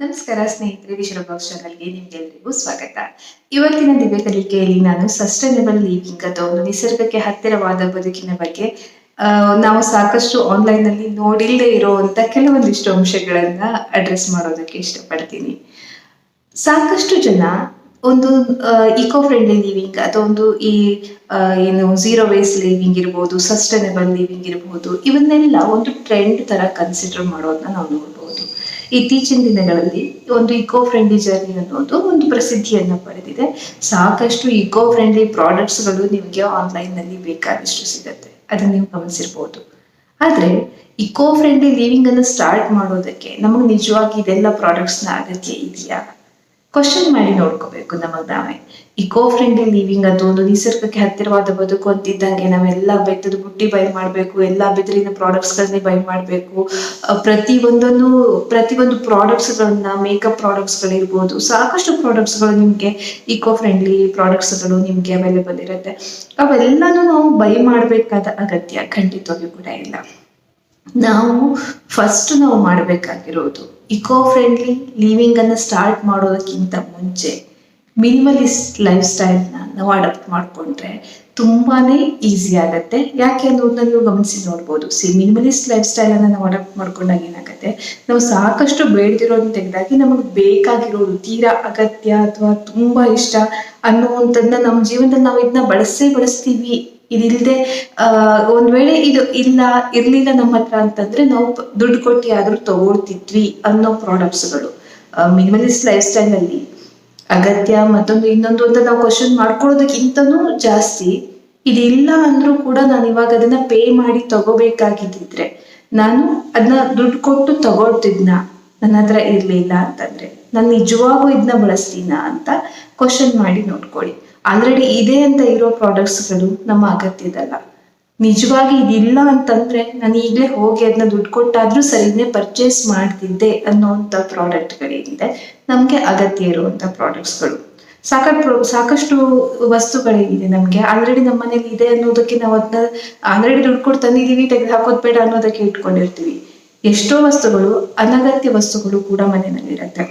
ನಮಸ್ಕಾರ ಸ್ನೇಹಿತರೆ, ವಿಶ್ವ ಬಾಕ್ಸ್ ಚಾನಲ್ಗೆ ನಿಮ್ಗೆಲ್ಲರಿಗೂ ಸ್ವಾಗತ. ಇವತ್ತಿನ ದಿವ್ಯ ಕಲಿಕೆಯಲ್ಲಿ ನಾನು ಸಸ್ಟೈನಬಲ್ ಲಿವಿಂಗ್ ಅಥವಾ ಒಂದು ನಿಸರ್ಗಕ್ಕೆ ಹತ್ತಿರವಾದ ಬದುಕಿನ ಬಗ್ಗೆ ನಾವು ಸಾಕಷ್ಟು ಆನ್ಲೈನ್ ಅಲ್ಲಿ ನೋಡಿಲ್ಲದೆ ಇರುವಂತ ಕೆಲವೊಂದಿಷ್ಟು ಅಂಶಗಳನ್ನ ಅಡ್ರೆಸ್ ಮಾಡೋದಕ್ಕೆ ಇಷ್ಟಪಡ್ತೀನಿ. ಸಾಕಷ್ಟು ಜನ ಒಂದು ಇಕೋ ಫ್ರೆಂಡ್ಲಿ ಲಿವಿಂಗ್ ಅಥವಾ ಒಂದು ಈ ಏನು ಝೀರೋ ವೇಸ್ಟ್ ಲಿವಿಂಗ್ ಇರ್ಬೋದು, ಸಸ್ಟೈನಬಲ್ ಲಿವಿಂಗ್ ಇರ್ಬೋದು, ಇವನ್ನೆಲ್ಲ ಒಂದು ಟ್ರೆಂಡ್ ತರ ಕನ್ಸಿಡರ್ ಮಾಡೋದನ್ನ ನಾವು ನೋಡ್ಬೋದು. ಇತ್ತೀಚಿನ ದಿನಗಳಲ್ಲಿ ಒಂದು ಇಕೋ ಫ್ರೆಂಡ್ಲಿ ಜರ್ನಿ ಅನ್ನೋದು ಒಂದು ಪ್ರಸಿದ್ಧಿಯನ್ನ ಪಡೆದಿದೆ. ಸಾಕಷ್ಟು ಇಕೋ ಫ್ರೆಂಡ್ಲಿ ಪ್ರಾಡಕ್ಟ್ಸ್ಗಳು ನಿಮಗೆ ಆನ್ಲೈನ್ ನಲ್ಲಿ ಬೇಕಾದಷ್ಟು ಸಿಗತ್ತೆ, ಅದನ್ನ ನೀವು ಗಮನಿಸಿರ್ಬೋದು. ಆದ್ರೆ ಇಕೋ ಫ್ರೆಂಡ್ಲಿ ಲಿವಿಂಗ್ ಅನ್ನು ಸ್ಟಾರ್ಟ್ ಮಾಡೋದಕ್ಕೆ ನಮಗೆ ನಿಜವಾಗಿ ಇದೆಲ್ಲ ಪ್ರಾಡಕ್ಟ್ಸ್ ನ ಅಗತ್ಯ ಇದೆಯಾ? ಕ್ವಶನ್ ಮಾಡಿ ನೋಡ್ಕೋಬೇಕು ನಮಗ್ ನಾವೇ. ಇಕೋ ಫ್ರೆಂಡ್ಲಿ ಲಿವಿಂಗ್ ಅದು ಒಂದು ನಿಸರ್ಗಕ್ಕೆ ಹತ್ತಿರವಾದ ಬದುಕು ಅಂತಿದ್ದಂಗೆ ನಾವೆಲ್ಲ ಬೆತ್ತದ ಬುಟ್ಟಿ ಬೈ ಮಾಡ್ಬೇಕು, ಎಲ್ಲಾ ಬೆದರಿನ ಪ್ರಾಡಕ್ಟ್ಸ್ ಗಳನ್ನೇ ಬೈ ಮಾಡ್ಬೇಕು. ಪ್ರತಿಯೊಂದು ಪ್ರಾಡಕ್ಟ್ಸ್ ಗಳನ್ನ, ಮೇಕಪ್ ಪ್ರಾಡಕ್ಟ್ಸ್ ಗಳಿರ್ಬೋದು, ಸಾಕಷ್ಟು ಪ್ರಾಡಕ್ಟ್ಸ್ ಗಳು ನಿಮ್ಗೆ ಇಕೋ ಫ್ರೆಂಡ್ಲಿ ಪ್ರಾಡಕ್ಟ್ಸ್ ಗಳು ನಿಮ್ಗೆ ಅವೈಲೇಬಲ್ ಇರುತ್ತೆ. ಅವೆಲ್ಲಾನು ನಾವು ಬೈ ಮಾಡ್ಬೇಕಾದ ಅಗತ್ಯ ಖಂಡಿತವಾಗಿಯೂ ಕೂಡ ಇಲ್ಲ. ನಾವು ಮಾಡಬೇಕಾಗಿರೋದು ಇಕೋ ಫ್ರೆಂಡ್ಲಿ ಲಿವಿಂಗ್ ಅನ್ನ ಸ್ಟಾರ್ಟ್ ಮಾಡೋದಕ್ಕಿಂತ ಮುಂಚೆ ಮಿನಿಮಲಿಸ್ಟ್ ಲೈಫ್ ಸ್ಟೈಲ್ ನಾವು ಅಡಾಪ್ಟ್ ಮಾಡ್ಕೊಂಡ್ರೆ ತುಂಬಾನೇ ಈಸಿ ಆಗತ್ತೆ. ಯಾಕೆ ಅನ್ನೋದನ್ನ ನೀವು ಗಮನಿಸಿ ನೋಡ್ಬೋದು. ಮಿನಿಮಲಿಸ್ಟ್ ಲೈಫ್ ಸ್ಟೈಲ್ ಅನ್ನ ನಾವು ಅಡಾಪ್ಟ್ ಮಾಡ್ಕೊಂಡಾಗ ಏನಾಗತ್ತೆ, ನಾವು ಸಾಕಷ್ಟು ಬೇಡದಿರೋದನ್ನ ತೆಗೆದಾಗಿ ನಮಗೆ ಬೇಕಾಗಿರೋದು, ತೀರಾ ಅಗತ್ಯ ಅಥವಾ ತುಂಬಾ ಇಷ್ಟ ಅನ್ನುವಂಥದ್ದನ್ನ ನಮ್ಮ ಜೀವನದಲ್ಲಿ ನಾವು ಇದನ್ನ ಬಳಸ್ತೀವಿ. ಇದಿಲ್ಲದೆ ಒಂದ್ ವೇಳೆ ಇದು ಇರ್ಲಿಲ್ಲ ನಮ್ಮ ಹತ್ರ ಅಂತಂದ್ರೆ ನಾವು ದುಡ್ಡು ಕೊಟ್ಟಿ ಆದ್ರೂ ತಗೊಳ್ತಿದ್ವಿ ಅನ್ನೋ ಪ್ರಾಡಕ್ಟ್ಸ್ಗಳು. ಮಿನಿಮಲಿಸ್ಟ್ ಲೈಫ್ ಸ್ಟೈಲ್ ಅಲ್ಲಿ ಅಗತ್ಯ ಮತ್ತೊಂದು ಇನ್ನೊಂದು ಅಂತ ನಾವು ಕ್ವಶನ್ ಮಾಡ್ಕೊಳ್ಳೋದಕ್ಕಿಂತನೂ ಜಾಸ್ತಿ, ಇದಿಲ್ಲ ಅಂದ್ರೂ ಕೂಡ ನಾನು ಇವಾಗ ಅದನ್ನ ಪೇ ಮಾಡಿ ತಗೋಬೇಕಾಗಿದ್ದಿದ್ರೆ ನಾನು ಅದನ್ನ ದುಡ್ಡು ಕೊಟ್ಟು ತಗೊಳ್ತಿದ್ನ, ನನ್ನ ಹತ್ರ ಇರ್ಲಿಲ್ಲ ಅಂತಂದ್ರೆ ನಾನು ನಿಜವಾಗೂ ಇದನ್ನ ಬಳಸ್ತೀನ ಅಂತ ಕ್ವಶನ್ ಮಾಡಿ ನೋಡ್ಕೊಳ್ಳಿ. ಆಲ್ರೆಡಿ ಇದೆ ಅಂತ ಇರೋ ಪ್ರಾಡಕ್ಟ್ಸ್ಗಳು ನಮ್ಮ ಅಗತ್ಯದಲ್ಲ. ನಿಜವಾಗಿ ಇದಿಲ್ಲ ಅಂತಂದ್ರೆ ನಾನು ಈಗಲೇ ಹೋಗಿ ಅದನ್ನ ದುಡ್ಡು ಕೊಟ್ಟಾದ್ರೂ ಸರಿನೇ ಪರ್ಚೇಸ್ ಮಾಡ್ತಿದ್ದೆ ಅನ್ನೋಂಥ ಪ್ರಾಡಕ್ಟ್ಗಳೇನಿದೆ ನಮ್ಗೆ ಅಗತ್ಯ ಇರುವಂತ ಪ್ರಾಡಕ್ಟ್ಸ್ಗಳು. ಸಾಕಷ್ಟು ವಸ್ತುಗಳೇನಿದೆ ನಮ್ಗೆ ಆಲ್ರೆಡಿ ನಮ್ಮ ಮನೇಲಿ ಇದೆ ಅನ್ನೋದಕ್ಕೆ ನಾವು ಅದನ್ನ ಆಲ್ರೆಡಿ ದುಡ್ಡು ಕೊಟ್ಟು ತಂದಿದೀವಿ, ತೆಗೆದು ಹಾಕೋದ್ ಬೇಡ ಅನ್ನೋದಕ್ಕೆ ಇಟ್ಕೊಂಡಿರ್ತೀವಿ. ಎಷ್ಟೋ ವಸ್ತುಗಳು, ಅನಗತ್ಯ ವಸ್ತುಗಳು ಕೂಡ ಮನೆಯಲ್ಲಿರುತ್ತೆ.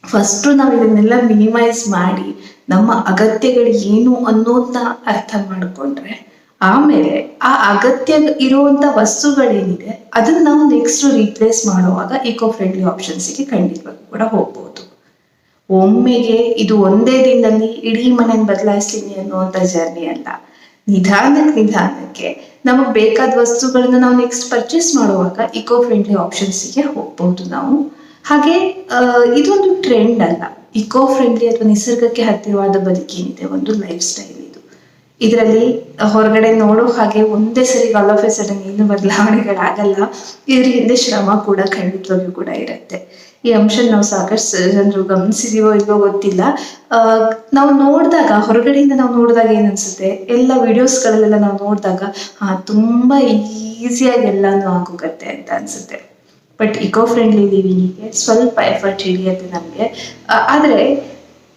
ಫಸ್ಟ್ ನಾವು ಇದನ್ನೆಲ್ಲ ಮಿನಿಮೈಸ್ ಮಾಡಿ ನಮ್ಮ ಅಗತ್ಯಗಳು ಏನು ಅನ್ನೋದನ್ನ ಅರ್ಥ ಮಾಡ್ಕೊಂಡ್ರೆ ಆಮೇಲೆ ಆ ಅಗತ್ಯ ಇರುವಂತ ವಸ್ತುಗಳೇನಿದೆ ಅದನ್ನ ನಾವು ನೆಕ್ಸ್ಟ್ ರೀಪ್ಲೇಸ್ ಮಾಡುವಾಗ ಇಕೋ ಫ್ರೆಂಡ್ಲಿ ಆಪ್ಷನ್ಸ್ಗೆ ಖಂಡಿತವಾಗಿ ಕೂಡ ಹೋಗ್ಬೋದು. ಒಮ್ಮೆಗೆ ಇದು ಒಂದೇ ದಿನದಲ್ಲಿ ಇಡೀ ಮನೆಯನ್ನು ಬದಲಾಯಿಸ್ತೀನಿ ಅನ್ನುವಂತ ಜರ್ನಿ ಅಲ್ಲ. ನಿಧಾನಕ್ಕೆ ನಮಗ್ ಬೇಕಾದ ವಸ್ತುಗಳನ್ನ ನಾವು ನೆಕ್ಸ್ಟ್ ಪರ್ಚೇಸ್ ಮಾಡುವಾಗ ಇಕೋ ಫ್ರೆಂಡ್ಲಿ ಆಪ್ಷನ್ಸ್ಗೆ ಹೋಗ್ಬಹುದು ನಾವು. ಹಾಗೆ ಇದೊಂದು ಟ್ರೆಂಡ್ ಅಲ್ಲ. ಇಕೋ ಫ್ರೆಂಡ್ಲಿ ಅಥವಾ ನಿಸರ್ಗಕ್ಕೆ ಹತ್ತಿರವಾದ ಬದುಕೇನಿದೆ ಒಂದು ಲೈಫ್ ಸ್ಟೈಲ್ ಇದು. ಇದರಲ್ಲಿ ಹೊರಗಡೆ ನೋಡೋ ಹಾಗೆ ಒಂದೇ ಸರಿ ಆಲ್ ಆಫ್ ಎ ಸಡನ್ ಏನು ಬದಲಾವಣೆಗಳಾಗಲ್ಲ. ಇದ್ರ ಹಿಂದೆ ಶ್ರಮ ಕೂಡ ಖಂಡಿತವಾಗಿಯೂ ಕೂಡ ಇರುತ್ತೆ. ಈ ಅಂಶ ನಾವು ಸಾಕಷ್ಟು ಜನರು ಗಮನಿಸಿದೀವೋ ಇಲ್ವೋ ಗೊತ್ತಿಲ್ಲ. ನಾವು ನೋಡಿದಾಗ, ಹೊರಗಡೆಯಿಂದ ನಾವು ನೋಡಿದಾಗ ಏನ್ ಅನ್ಸುತ್ತೆ, ಎಲ್ಲ ವಿಡಿಯೋಸ್ಗಳಲ್ಲೆಲ್ಲ ನಾವು ನೋಡಿದಾಗ ತುಂಬಾ ಈಸಿಯಾಗಿ ಎಲ್ಲಾನು ಆಗೋಗತ್ತೆ ಅಂತ ಅನ್ಸುತ್ತೆ. ಬಟ್ ಇಕೋ ಫ್ರೆಂಡ್ಲಿ ಲಿವಿಂಗಿಗೆ ಸ್ವಲ್ಪ ಎಫರ್ಟ್ ಹಿಡಿಯುತ್ತೆ ನಮಗೆ. ಆದ್ರೆ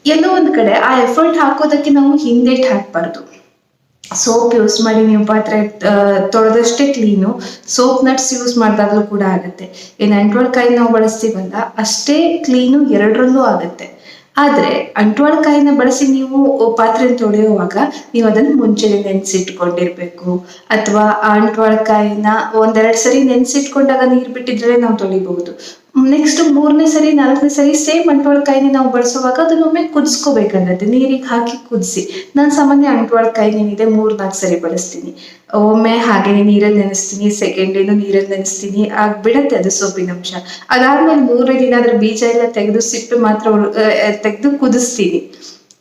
ಎಲ್ಲೋ ಒಂದ್ ಕಡೆ ಆ ಎಫರ್ಟ್ ಹಾಕೋದಕ್ಕೆ ನಾವು ಹಿಂದೇಟ್ ಹಾಕ್ಬಾರ್ದು. ಸೋಪ್ ಯೂಸ್ ಮಾಡಿ ನೀವು ಪಾತ್ರೆ ತೊಳೆದಷ್ಟೇ ಕ್ಲೀನು, ಸೋಪ್ ನಟ್ಸ್ ಯೂಸ್ ಮಾಡಿದಾಗ್ಲೂ ಕೂಡ ಆಗತ್ತೆ. ಅಂಟ್ವಾಳಕಾಯಿ ನಾವು ಬಳಸ್ತೀವಲ್ಲ ಅಷ್ಟೇ ಕ್ಲೀನು ಎರಡರಲ್ಲೂ ಆಗತ್ತೆ. ಆದ್ರೆ ಅಂಟ್ವಾಳಕಾಯಿನ ಬಳಸಿ ನೀವು ಪಾತ್ರೆ ತೊಳೆಯುವಾಗ ನೀವು ಅದನ್ನ ಮುಂಚೆನೆ ನೆನ್ಸಿಟ್ಕೊಂಡಿರ್ಬೇಕು. ಅಥವಾ ಆ ಅಂಟ್ವಾಳಕಾಯಿನ ಒಂದೆರಡು ಸರಿ ನೆನ್ಸಿಟ್ಕೊಂಡಾಗ ನೀರ್ ಬಿಟ್ಟಿದ್ರೆ ನಾವು ತೊಳಿಬಹುದು. ನೆಕ್ಸ್ಟ್ 3ನೇ ಸರಿ 4ನೇ ಸರಿ ಸೇಮ್ ಅಂಟ್ವಾಳಕಾಯಿನ ನಾವು ಬಳಸುವಾಗ ಅದನ್ನೊಮ್ಮೆ ಕುದಿಸ್ಕೋಬೇಕಾಗತ್ತೆ, ನೀರಿಗೆ ಹಾಕಿ ಕುದಿಸಿ. ನಾನು ಸಾಮಾನ್ಯ ಅಂಟ್ವಾಳಕಾಯಿ ಏನಿದೆ 3-4 ಸರಿ ಬಳಸ್ತೀನಿ. ಒಮ್ಮೆ ಹಾಗೇನೆ ನೀರಲ್ಲಿ ನೆನೆಸ್ತೀನಿ, ಸೆಕೆಂಡ್ ಡೇನು ನೀರಲ್ಲಿ ನೆನೆಸ್ತೀನಿ, ಬಿಡತ್ತೆ ಅದು ಸೋಪಿನ ಅಂಶ. ಅದಾದ್ಮೇಲೆ 3ನೇ ದಿನ ಅದ್ರ ಬೀಜ ಎಲ್ಲ ತೆಗೆದು ಸಿಪ್ಪೆ ಮಾತ್ರ ತೆಗೆದು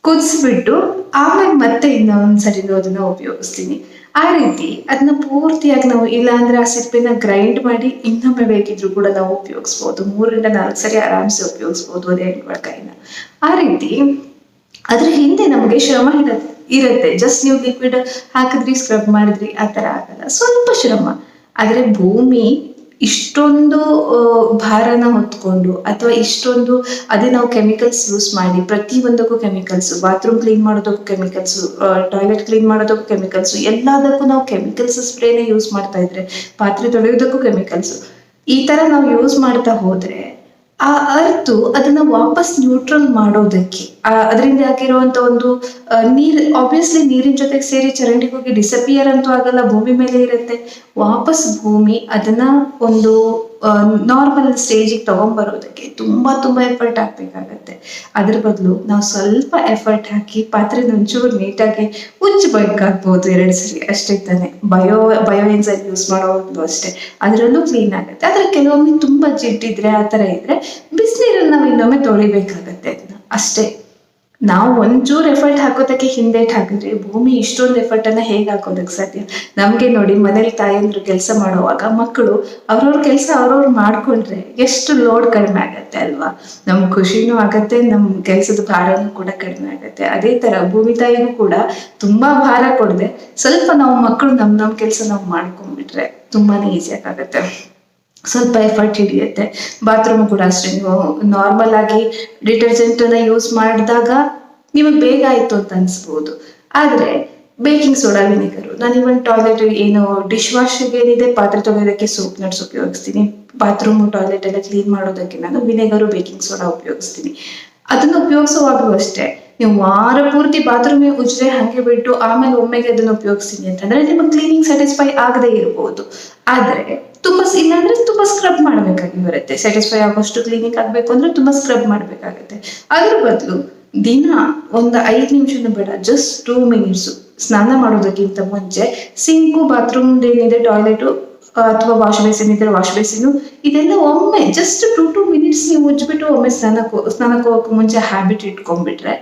ಕುದಿಸ್ಬಿಟ್ಟು ಆಮೇಲೆ ಮತ್ತೆ ಇನ್ನೊಂದ್ಸರಿ ಅದನ್ನ ಉಪಯೋಗಿಸ್ತೀನಿ. ಆ ರೀತಿ ಅದನ್ನ ಪೂರ್ತಿಯಾಗಿ ನಾವು, ಇಲ್ಲ ಅಂದ್ರೆ ಆ ಸಿಪ್ಪೆನ ಗ್ರೈಂಡ್ ಮಾಡಿ ಇನ್ನೊಮ್ಮೆ ಬೇಕಿದ್ರು ಕೂಡ ನಾವು ಉಪಯೋಗಿಸ್ಬೋದು. 3-4 ಸರಿ ಆರಾಮ್ಸೆ ಉಪಯೋಗಿಸ್ಬೋದು ಅದೇ ಅಂಟ್ವಾಳಕಾಯಿನ. ಆ ರೀತಿ ಅದ್ರ ಹಿಂದೆ ನಮಗೆ ಶ್ರಮ ಇರುತ್ತೆ. ಜಸ್ಟ್ ನೀವು ಲಿಕ್ವಿಡ್ ಹಾಕಿದ್ರಿ, ಸ್ಕ್ರಬ್ ಮಾಡಿದ್ರಿ, ಆ ತರ ಆಗಲ್ಲ, ಸ್ವಲ್ಪ ಶ್ರಮ. ಆದ್ರೆ ಭೂಮಿ ಇಷ್ಟೊಂದು ಭಾರನ ಹೊತ್ಕೊಂಡು ಅಥವಾ ಇಷ್ಟೊಂದು ಅದೇ ನಾವು ಕೆಮಿಕಲ್ಸ್ ಯೂಸ್ ಮಾಡಿ, ಪ್ರತಿಯೊಂದಕ್ಕೂ ಕೆಮಿಕಲ್ಸ್, ಬಾತ್ರೂಮ್ ಕ್ಲೀನ್ ಮಾಡೋದಕ್ಕೂ ಕೆಮಿಕಲ್ಸ್, ಟಾಯ್ಲೆಟ್ ಕ್ಲೀನ್ ಮಾಡೋದಕ್ಕೂ ಕೆಮಿಕಲ್ಸ್, ಎಲ್ಲದಕ್ಕೂ ನಾವು ಕೆಮಿಕಲ್ಸ್ ಸ್ಪ್ರೇನೇ ಯೂಸ್ ಮಾಡ್ತಾ ಇದ್ರೆ, ಪಾತ್ರೆ ತೊಳೆಯೋದಕ್ಕೂ ಕೆಮಿಕಲ್ಸ್, ಈ ತರ ನಾವು ಯೂಸ್ ಮಾಡ್ತಾ ಹೋದ್ರೆ ಆ ಅರ್ತು ಅದನ್ನ ವಾಪಸ್ ನ್ಯೂಟ್ರಲ್ ಮಾಡೋದಕ್ಕೆ ಅದರಿಂದ ಆಗಿರುವಂತ ಒಂದು ನೀರ್ ಆಬ್ವಿಯಸ್ಲಿ ನೀರಿನ ಜೊತೆಗೆ ಸೇರಿ ಚರಂಡಿಗೆ ಹೋಗಿ ಡಿಸಪಿಯರ್ ಅಂತೂ ಆಗಲ್ಲ, ಭೂಮಿ ಮೇಲೆ ಇರುತ್ತೆ. ವಾಪಸ್ ಭೂಮಿ ಅದನ್ನ ಒಂದು ನಾರ್ಮಲ್ ಸ್ಟೇಜಿಗೆ ತಗೊಂಡ್ಬರೋದಕ್ಕೆ ತುಂಬಾ ತುಂಬಾ ಎಫರ್ಟ್ ಹಾಕ್ಬೇಕಾಗತ್ತೆ. ಅದ್ರ ಬದಲು ನಾವು ಸ್ವಲ್ಪ ಎಫರ್ಟ್ ಹಾಕಿ ಪಾತ್ರೆ ಒಂಚೂರು ನೀಟಾಗಿ ಉಜ್ಜಬೇಕಾಗ್ಬೋದು 2 ಸರಿ ಅಷ್ಟೇ ತಾನೆ. ಬಯೋ ಎನ್ಸೈಮ್ ಯೂಸ್ ಮಾಡೋದು ಅಷ್ಟೇ, ಅದರಲ್ಲೂ ಕ್ಲೀನ್ ಆಗುತ್ತೆ. ಆದ್ರೆ ಕೆಲವೊಮ್ಮೆ ತುಂಬಾ ಜಿಡ್ಡಿದ್ರೆ ಆ ತರ ಇದ್ರೆ ಬಿಸಿನೀರಲ್ಲಿ ನಾವು ಇನ್ನೊಮ್ಮೆ ತೊಳಿಬೇಕಾಗತ್ತೆ ಅದನ್ನ ಅಷ್ಟೇ. ನಾವು ಒಂಚೂರು ಎಫರ್ಟ್ ಹಾಕೋದಕ್ಕೆ ಹಿಂದೇಟ್ ಹಾಕಿದ್ರೆ ಭೂಮಿ ಇಷ್ಟೊಂದು ಎಫರ್ಟ್ ಅನ್ನ ಹೇಗೆ ಹಾಕೋದಕ್ಕೆ ಸಾಧ್ಯ? ನಮ್ಗೆ ನೋಡಿ, ಮನೇಲಿ ತಾಯಂದ್ರು ಕೆಲಸ ಮಾಡುವಾಗ ಮಕ್ಕಳು ಅವ್ರವ್ರ ಕೆಲಸ ಅವ್ರವ್ರು ಮಾಡ್ಕೊಂಡ್ರೆ ಎಷ್ಟು ಲೋಡ್ ಕಡಿಮೆ ಆಗತ್ತೆ ಅಲ್ವಾ? ನಮ್ ಖುಷಿನೂ ಆಗತ್ತೆ, ನಮ್ ಕೆಲ್ಸದ ಭಾರನೂ ಕೂಡ ಕಡಿಮೆ ಆಗತ್ತೆ. ಅದೇ ತರ ಭೂಮಿ ತಾಯಿಗೂ ಕೂಡ ತುಂಬಾ ಭಾರ ಕೊಡದೆ ಸ್ವಲ್ಪ ನಾವು ಮಕ್ಕಳು ನಮ್ ಕೆಲಸ ನಾವು ಮಾಡ್ಕೊಂಡ್ಬಿಟ್ರೆ ತುಂಬಾನೇ ಈಸಿ ಆಗತ್ತೆ. ಸ್ವಲ್ಪ ಎಫರ್ಟ್ ಹಿಡಿಯುತ್ತೆ. ಬಾತ್ರೂಮ್ ಕೂಡ ಅಷ್ಟೇ, ನೀವು ನಾರ್ಮಲ್ ಆಗಿ ಡಿಟರ್ಜೆಂಟ್ ಅನ್ನ ಯೂಸ್ ಮಾಡಿದಾಗ ನಿಮಗೆ ಬೇಗ ಆಯ್ತು ಅಂತ ಅನ್ಸ್ಬೋದು. ಆದ್ರೆ ಬೇಕಿಂಗ್ ಸೋಡಾ, ವಿನೆಗರು, ನಾನು ಇವನ್ ಟಾಯ್ಲೆಟ್ ಏನು ಡಿಶ್ ವಾಶ್ಗೆ ಏನಿದೆ ಪಾತ್ರೆ ತೊಳೆಯೋದಕ್ಕೆ ಸೋಪ್ ನಟ್ಸ್ ಉಪಯೋಗಿಸ್ತೀನಿ. ಬಾತ್ರೂಮ್ ಟಾಯ್ಲೆಟ್ ಎಲ್ಲ ಕ್ಲೀನ್ ಮಾಡೋದಕ್ಕೆ ನಾನು ವಿನೆಗರು ಬೇಕಿಂಗ್ ಸೋಡಾ ಉಪಯೋಗಿಸ್ತೀನಿ. ಅದನ್ನ ಉಪಯೋಗಿಸುವಾಗಲೂ ಅಷ್ಟೇ, ನೀವು ವಾರ ಪೂರ್ತಿ ಬಾತ್ರೂಮ್ ಉಜ್ರೆ ಹಂಗೆ ಬಿಟ್ಟು ಆಮೇಲೆ ಒಮ್ಮೆಗೆ ಅದನ್ನ ಉಪಯೋಗಿಸ್ತೀನಿ ಅಂತಂದ್ರೆ ನಿಮಗೆ ಕ್ಲೀನಿಂಗ್ ಸ್ಯಾಟಿಸ್ಫೈ ಆಗದೆ ಇರಬಹುದು. ಆದ್ರೆ ತುಂಬಾ ಇಲ್ಲಾಂದ್ರೆ ತುಂಬಾ ಸ್ಕ್ರಬ್ ಮಾಡ್ಬೇಕಾಗಿ ಬರುತ್ತೆ. ಸ್ಯಾಟಿಸ್ಫೈ ಆಗೋಷ್ಟು ಕ್ಲೀನಿಂಗ್ ಆಗ್ಬೇಕು ಅಂದ್ರೆ ತುಂಬಾ ಸ್ಕ್ರಬ್ ಮಾಡ್ಬೇಕಾಗತ್ತೆ. ಅದ್ರ ಬದಲು ದಿನ ಒಂದು 5 ನಿಮಿಷನೂ ಬೇಡ, ಜಸ್ಟ್ 2 ಮಿನಿಟ್ಸ್ ಸ್ನಾನ ಮಾಡೋದಕ್ಕಿಂತ ಮುಂಚೆ ಸಿಂಕು, ಬಾತ್ರೂಮ್ ಏನಿದೆ ಟಾಯ್ಲೆಟ್ ಅಥವಾ ವಾಶ್ ಬೇಸಿನ್ ಇದ್ರೆ ವಾಶ್ ಬೇಸಿನ್ ಇದೆಲ್ಲ ಒಮ್ಮೆ ಜಸ್ಟ್ 2 ಮಿನಿಟ್ಸ್ ನೀವು ಉಜ್ಬಿಟ್ಟು ಒಮ್ಮೆ ಸ್ನಾನಕ್ಕೆ ಹೋಗಕ್ಕೆ ಮುಂಚೆ ಹ್ಯಾಬಿಟ್ ಇಟ್ಕೊಂಡ್ಬಿಟ್ರೆ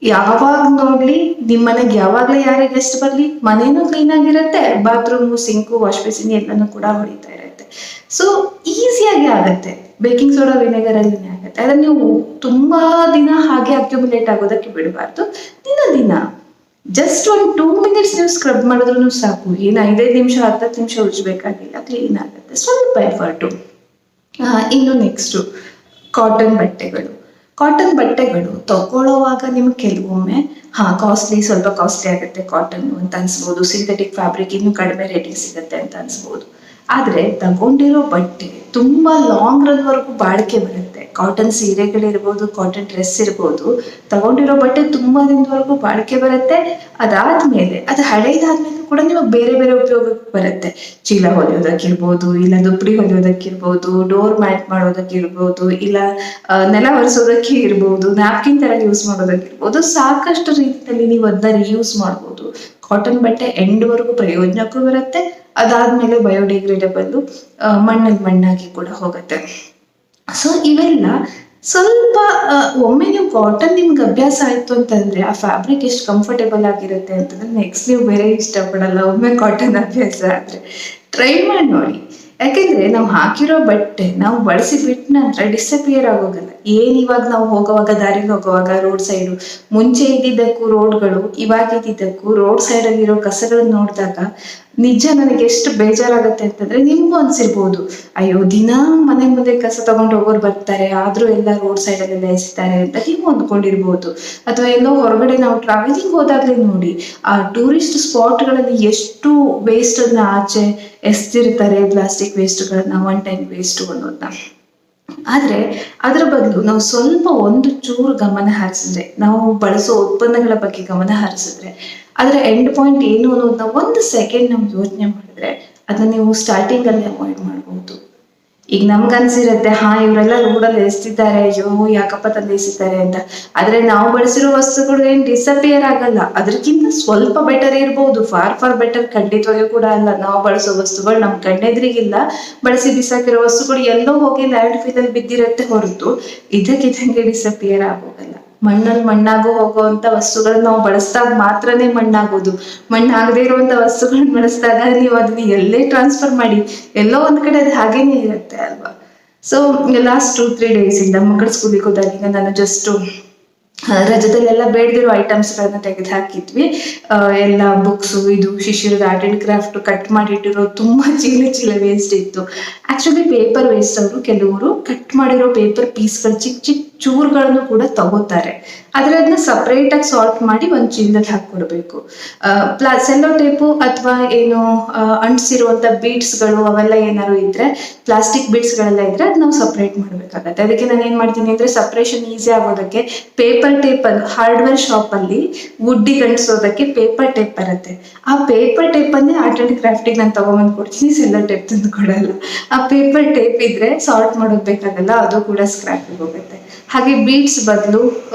ಯಾವಾಗ ನೋಡ್ಲಿ ನಿಮ್ ಮನೆಗೆ ಯಾವಾಗ್ಲೇ ಯಾರೇ ಗೆಸ್ಟ್ ಬರ್ಲಿ ಮನೇನು ಕ್ಲೀನ್ ಆಗಿರುತ್ತೆ, ಬಾತ್ರೂಮ್, ಸಿಂಕು, ವಾಶ್ ಬೇಸಿನ್ ಎಲ್ಲಾನು ಕೂಡ ಹೊಡಿತಾ ಇರುತ್ತೆ. ಸೊ ಈಸಿಯಾಗಿ ಆಗತ್ತೆ. ಬೇಕಿಂಗ್ ಸೋಡಾ ವಿನೆಗರ್ ಅಲ್ಲಿನೇ ಆಗತ್ತೆ. ಅದನ್ನ ನೀವು ತುಂಬಾ ದಿನ ಹಾಗೆ ಅಕ್ಯುಮುಲೇಟ್ ಆಗೋದಕ್ಕೆ ಬಿಡಬಾರ್ದು. ದಿನ ಜಸ್ಟ್ ಒಂದು 2 ಮಿನಿಟ್ಸ್ ನೀವು ಸ್ಕ್ರಬ್ ಮಾಡಿದ್ರು ಸಾಕು. ಏನು 5 ನಿಮಿಷ 10 ನಿಮಿಷ ಉಜ್ಬೇಕಾಗಿಲ್ಲ, ಕ್ಲೀನ್ ಆಗುತ್ತೆ. ಸ್ವಲ್ಪ ಎಫರ್ಟು. ಇನ್ನು ನೆಕ್ಸ್ಟ್ ಕಾಟನ್ ಬಟ್ಟೆಗಳು ತಗೊಳ್ಳೋವಾಗ ನಿಮ್ಗೆ ಕೆಲವೊಮ್ಮೆ ಸ್ವಲ್ಪ ಕಾಸ್ಟ್ಲಿ ಆಗುತ್ತೆ ಕಾಟನ್ ಅಂತ ಅನ್ಸ್ಬೋದು. ಸಿಂಥೆಟಿಕ್ ಫ್ಯಾಬ್ರಿಕ್ ಇನ್ನು ಕಡಿಮೆ ರೇಟಿಗೆ ಸಿಗುತ್ತೆ ಅಂತ ಅನ್ಸ್ಬೋದು. ಆದ್ರೆ ತಗೊಂಡಿರೋ ಬಟ್ಟೆ ತುಂಬಾ ಲಾಂಗ್ ರನ್ ವರೆಗೂ ಬಾಳಿಕೆ ಬರುತ್ತೆ. ಕಾಟನ್ ಸೀರೆಗಳಿರ್ಬೋದು, ಕಾಟನ್ ಡ್ರೆಸ್ ಇರ್ಬೋದು, ತಗೊಂಡಿರೋ ಬಟ್ಟೆ ತುಂಬಾ ದಿನದವರೆಗೂ ಬಾಳಿಕೆ ಬರುತ್ತೆ. ಅದಾದ್ಮೇಲೆ ಅದು ಹಳೇದಾದ್ಮೇಲೆ ಕೂಡ ನಿಮಗೆ ಬೇರೆ ಬೇರೆ ಉಪಯೋಗಕ್ಕೆ ಬರುತ್ತೆ. ಚೀಲ ಹೊಲಿಯೋದಕ್ಕಿರ್ಬೋದು, ಇಲ್ಲ ದುಪ್ಪಡಿ ಹೊಲಿಯೋದಕ್ಕಿರ್ಬೋದು, ಡೋರ್ ಮ್ಯಾಟ್ ಮಾಡೋದಕ್ಕಿರ್ಬೋದು, ಇಲ್ಲ ನೆಲ ಒರೆಸೋದಕ್ಕೆ ಇರ್ಬೋದು, ನ್ಯಾಪ್ಕಿನ್ ತರ ಯೂಸ್ ಮಾಡೋದಕ್ಕಿರ್ಬೋದು. ಸಾಕಷ್ಟು ರೀತಿಯಲ್ಲಿ ನೀವು ಅದನ್ನ ರಿಯೂಸ್ ಮಾಡ್ಬೋದು. ಕಾಟನ್ ಬಟ್ಟೆ ಎಂಡ್ವರೆಗೂ ಪ್ರಯೋಜನಕ್ಕೂ ಬರುತ್ತೆ. ಅದಾದ್ಮೇಲೆ ಬಯೋಡಿಗ್ರೇಡಬಲ್, ಮಣ್ಣಾಗಿ ಕೂಡ ಹೋಗುತ್ತೆ. ಸೊ ಇವೆಲ್ಲ ಸ್ವಲ್ಪ ಒಮ್ಮೆ ನೀವು ಕಾಟನ್ ನಿಮ್ಗೆ ಅಭ್ಯಾಸ ಆಯ್ತು ಅಂತಂದ್ರೆ ಆ ಫ್ಯಾಬ್ರಿಕ್ ಎಷ್ಟು ಕಂಫರ್ಟೇಬಲ್ ಆಗಿರುತ್ತೆ ಅಂತಂದ್ರೆ ನೆಕ್ಸ್ಟ್ ನೀವು ಬೇರೆ ಇಷ್ಟಪಡಲ್ಲ. ಒಮ್ಮೆ ಕಾಟನ್ ಅಭ್ಯಾಸ ಆದ್ರೆ ಟ್ರೈ ಮಾಡಿ ನೋಡಿ. ಯಾಕೆಂದ್ರೆ ನಾವು ಹಾಕಿರೋ ಬಟ್ಟೆ ನಾವು ಬಳಸಿ ಬಿಟ್ಟ ನಂತರ ಡಿಸಪಿಯರ್ ಆಗೋಗಲ್ಲ. ಇವಾಗ ನಾವು ದಾರಿಗೆ ಹೋಗುವಾಗ ರೋಡ್ ಸೈಡು ಮುಂಚೆ ಇದ್ದಿದ್ದಕ್ಕೂ ರೋಡ್ಗಳು ಇವಾಗ ಇದ್ದಿದ್ದಕ್ಕೂ ರೋಡ್ ಸೈಡ್ ಆಗಿರೋ ಕಸಗಳನ್ನ ನೋಡಿದಾಗ ನಿಜ ನನಗೆ ಎಷ್ಟು ಬೇಜಾರಾಗತ್ತೆ ಅಂತಂದ್ರೆ ನಿಮ್ಗೂ ಅನ್ಸಿರ್ಬೋದು, ಅಯ್ಯೋ ದಿನ ಮನೆ ಮುಂದೆ ಕಸ ತಗೊಂಡು ಹೋಗೋರು ಬರ್ತಾರೆ, ಆದ್ರೂ ಎಲ್ಲ ರೋಡ್ ಸೈಡ್ ಅಲ್ಲೆಲ್ಲ ಎಸಿತಾರೆ ಅಂತ ನೀವು ಅಂದ್ಕೊಂಡಿರ್ಬೋದು. ಅಥವಾ ಎಲ್ಲೋ ಹೊರಗಡೆ ನಾವು ಟ್ರಾವೆಲಿಂಗ್ ಹೋದಾಗ್ಲೇ ನೋಡಿ ಆ ಟೂರಿಸ್ಟ್ ಸ್ಪಾಟ್ಗಳಲ್ಲಿ ಎಷ್ಟು ವೇಸ್ಟ್ ಅನ್ನ ಆಚೆ ಎಸ್ತಿರ್ತಾರೆ, ಪ್ಲಾಸ್ಟಿಕ್ ವೇಸ್ಟ್ಗಳನ್ನ, ಒನ್ ಟೈಮ್ ವೇಸ್ಟ್ ಅನ್ನೋದನ್ನ. ಆದ್ರೆ ಅದ್ರ ಬದಲು ನಾವು ಸ್ವಲ್ಪ ಒಂದು ಚೂರು ಗಮನ ಹರಿಸಿದ್ರೆ, ನಾವು ಬಳಸೋ ಉತ್ಪನ್ನಗಳ ಬಗ್ಗೆ ಗಮನ ಹರಿಸಿದ್ರೆ, ಅದರ ಎಂಡ್ ಪಾಯಿಂಟ್ ಏನು ಅನ್ನೋದನ್ನ 1 ಸೆಕೆಂಡ್ ನಾವು ಯೋಚನೆ ಮಾಡಿದ್ರೆ ಅದನ್ನ ನೀವು ಸ್ಟಾರ್ಟಿಂಗ್ ಅಲ್ಲಿ ಅವಾಯ್ಡ್ ಮಾಡಬಹುದು. ಈಗ ನಮ್ಗನ್ಸಿರತ್ತೆ ಇವರೆಲ್ಲ ರೋಡಲ್ಲಿ ಎಸ್ತಿದ್ದಾರೆ, ಅಯ್ಯೋ ಯಾಕಪ್ಪ ತಂದು ಎಸಿತಾರೆ ಅಂತ. ಆದ್ರೆ ನಾವು ಬಳಸಿರೋ ವಸ್ತುಗಳು ಏನ್ ಡಿಸಪಿಯರ್ ಆಗಲ್ಲ, ಅದಕ್ಕಿಂತ ಸ್ವಲ್ಪ ಬೆಟರ್ ಇರ್ಬೋದು. ಫಾರ್ ಬೆಟರ್ ಖಂಡಿತವಾಗಿಯೂ ಕೂಡ ಅಲ್ಲ. ನಾವು ಬಳಸೋ ವಸ್ತುಗಳು ನಮ್ ಕಣ್ಣೆದ್ರಿಗಿಲ್ಲ, ಬಳಸಿ ಬಿಸಾಕಿರೋ ವಸ್ತುಗಳು ಎಲ್ಲೋ ಹೋಗಿ ಲ್ಯಾಂಡ್ ಫಿಲ್ ಅಲ್ಲಿ ಬಿದ್ದಿರತ್ತೆ ಹೊರತು ಇದಕ್ಕಿದಂಗೆ ಡಿಸಪಿಯರ್ ಆಗೋಗಲ್ಲ. ಮಣ್ಣಲ್ಲಿ ಮಣ್ಣಾಗೋ ಹೋಗುವಂತ ವಸ್ತುಗಳನ್ನ ನಾವು ಬಳಸಿದಾಗ ಮಾತ್ರನೇ ಮಣ್ಣಾಗೋದು. ಮಣ್ಣಾಗದೇ ಇರುವಂತ ವಸ್ತುಗಳನ್ನ ಬಳಸಿದಾಗ ನೀವು ಅದನ್ನ ಎಲ್ಲೇ ಟ್ರಾನ್ಸ್ಫರ್ ಮಾಡಿ ಎಲ್ಲೋ ಒಂದ್ ಕಡೆ ಅದು ಹಾಗೇನೆ ಇರುತ್ತೆ ಅಲ್ವಾ. ಸೊ ಲಾಸ್ಟ್ 2-3 ಡೇಸ್ ಇಂದ ಮಕ್ಕಳ ಸ್ಕೂಲಿಗೆ ಹೋದಾಗ ನಾನು ಜಸ್ಟ್ ರಜದಲ್ಲೆಲ್ಲ ಬೇಡದಿರೋ ಐಟಮ್ಸ್ಗಳನ್ನ ತೆಗೆದು ಹಾಕಿದ್ವಿ. ಎಲ್ಲ ಬುಕ್ಸು, ಇದು ಶಿಶಿರದ ಆರ್ಟ್ ಅಂಡ್ ಕ್ರಾಫ್ಟ್ ಕಟ್ ಮಾಡಿಟ್ಟಿರೋ ತುಂಬಾ ಚೀಲ ವೇಸ್ಟ್ ಇತ್ತು. ಆಕ್ಚುಲಿ ಪೇಪರ್ ವೇಸ್ಟ್ ಅವರು ಕೆಲವರು ಕಟ್ ಮಾಡಿರೋ ಪೇಪರ್ ಪೀಸ್ಗಳು ಚಿಕ್ಕ ಚಿಕ್ಕ ಚೂರುಗಳನ್ನು ಕೂಡ ತಗೋತಾರೆ. ಆದ್ರೆ ಅದನ್ನ ಸಪ್ರೇಟ್ ಆಗಿ ಸಾರ್ಟ್ ಮಾಡಿ ಒಂದು ಚೀಲದಲ್ಲಿ ಹಾಕೊಡ್ಬೇಕು. ಸೆಲ್ಲೋ ಟೇಪು ಅಥವಾ ಏನು ಅಂಟಿಸಿರುವಂತ ಬೀಡ್ಸ್ಗಳು ಅವೆಲ್ಲ ಏನಾದ್ರು ಇದ್ರೆ, ಪ್ಲಾಸ್ಟಿಕ್ ಬೀಡ್ಸ್ಗಳೆಲ್ಲ ಇದ್ರೆ ಅದು ನಾವು ಸಪ್ರೇಟ್ ಮಾಡ್ಬೇಕಾಗತ್ತೆ. ಅದಕ್ಕೆ ನಾನು ಏನ್ ಮಾಡ್ತೀನಿ ಅಂದ್ರೆ, ಸಪ್ರೇಷನ್ ಈಸಿ ಆಗೋದಕ್ಕೆ ಪೇಪರ್ ಟೇಪ್ ಅಲ್ಲಿ ಹಾರ್ಡ್ವೇರ್ ಶಾಪ್ ಅಲ್ಲಿ ವುಡ್ಡಿಗೆ ಅಂಟಿಸೋದಕ್ಕೆ ಪೇಪರ್ ಟೇಪ್ ಬರುತ್ತೆ. ಆ ಪೇಪರ್ ಟೇಪ್ ಅನ್ನೇ ಆರ್ಟ್ ಅಂಡ್ ಕ್ರಾಫ್ಟಿಗೆ ನಾನು ತಗೊಂಬಂದು ಕೊಡ್ತೀನಿ, ಸೆಲ್ಲೋ ಟೇಪ್ ತಂದು ಕೊಡಲ್ಲ. ಆ ಪೇಪರ್ ಟೇಪ್ ಇದ್ರೆ ಸಾರ್ಟ್ ಮಾಡೋದು ಬೇಕಾಗಲ್ಲ, ಅದು ಕೂಡ ಸ್ಕ್ರಾಪಿಗೆ ಹೋಗುತ್ತೆ. ಹಾಗೆ ಬೀಡ್ಸ್ ಬದಲು,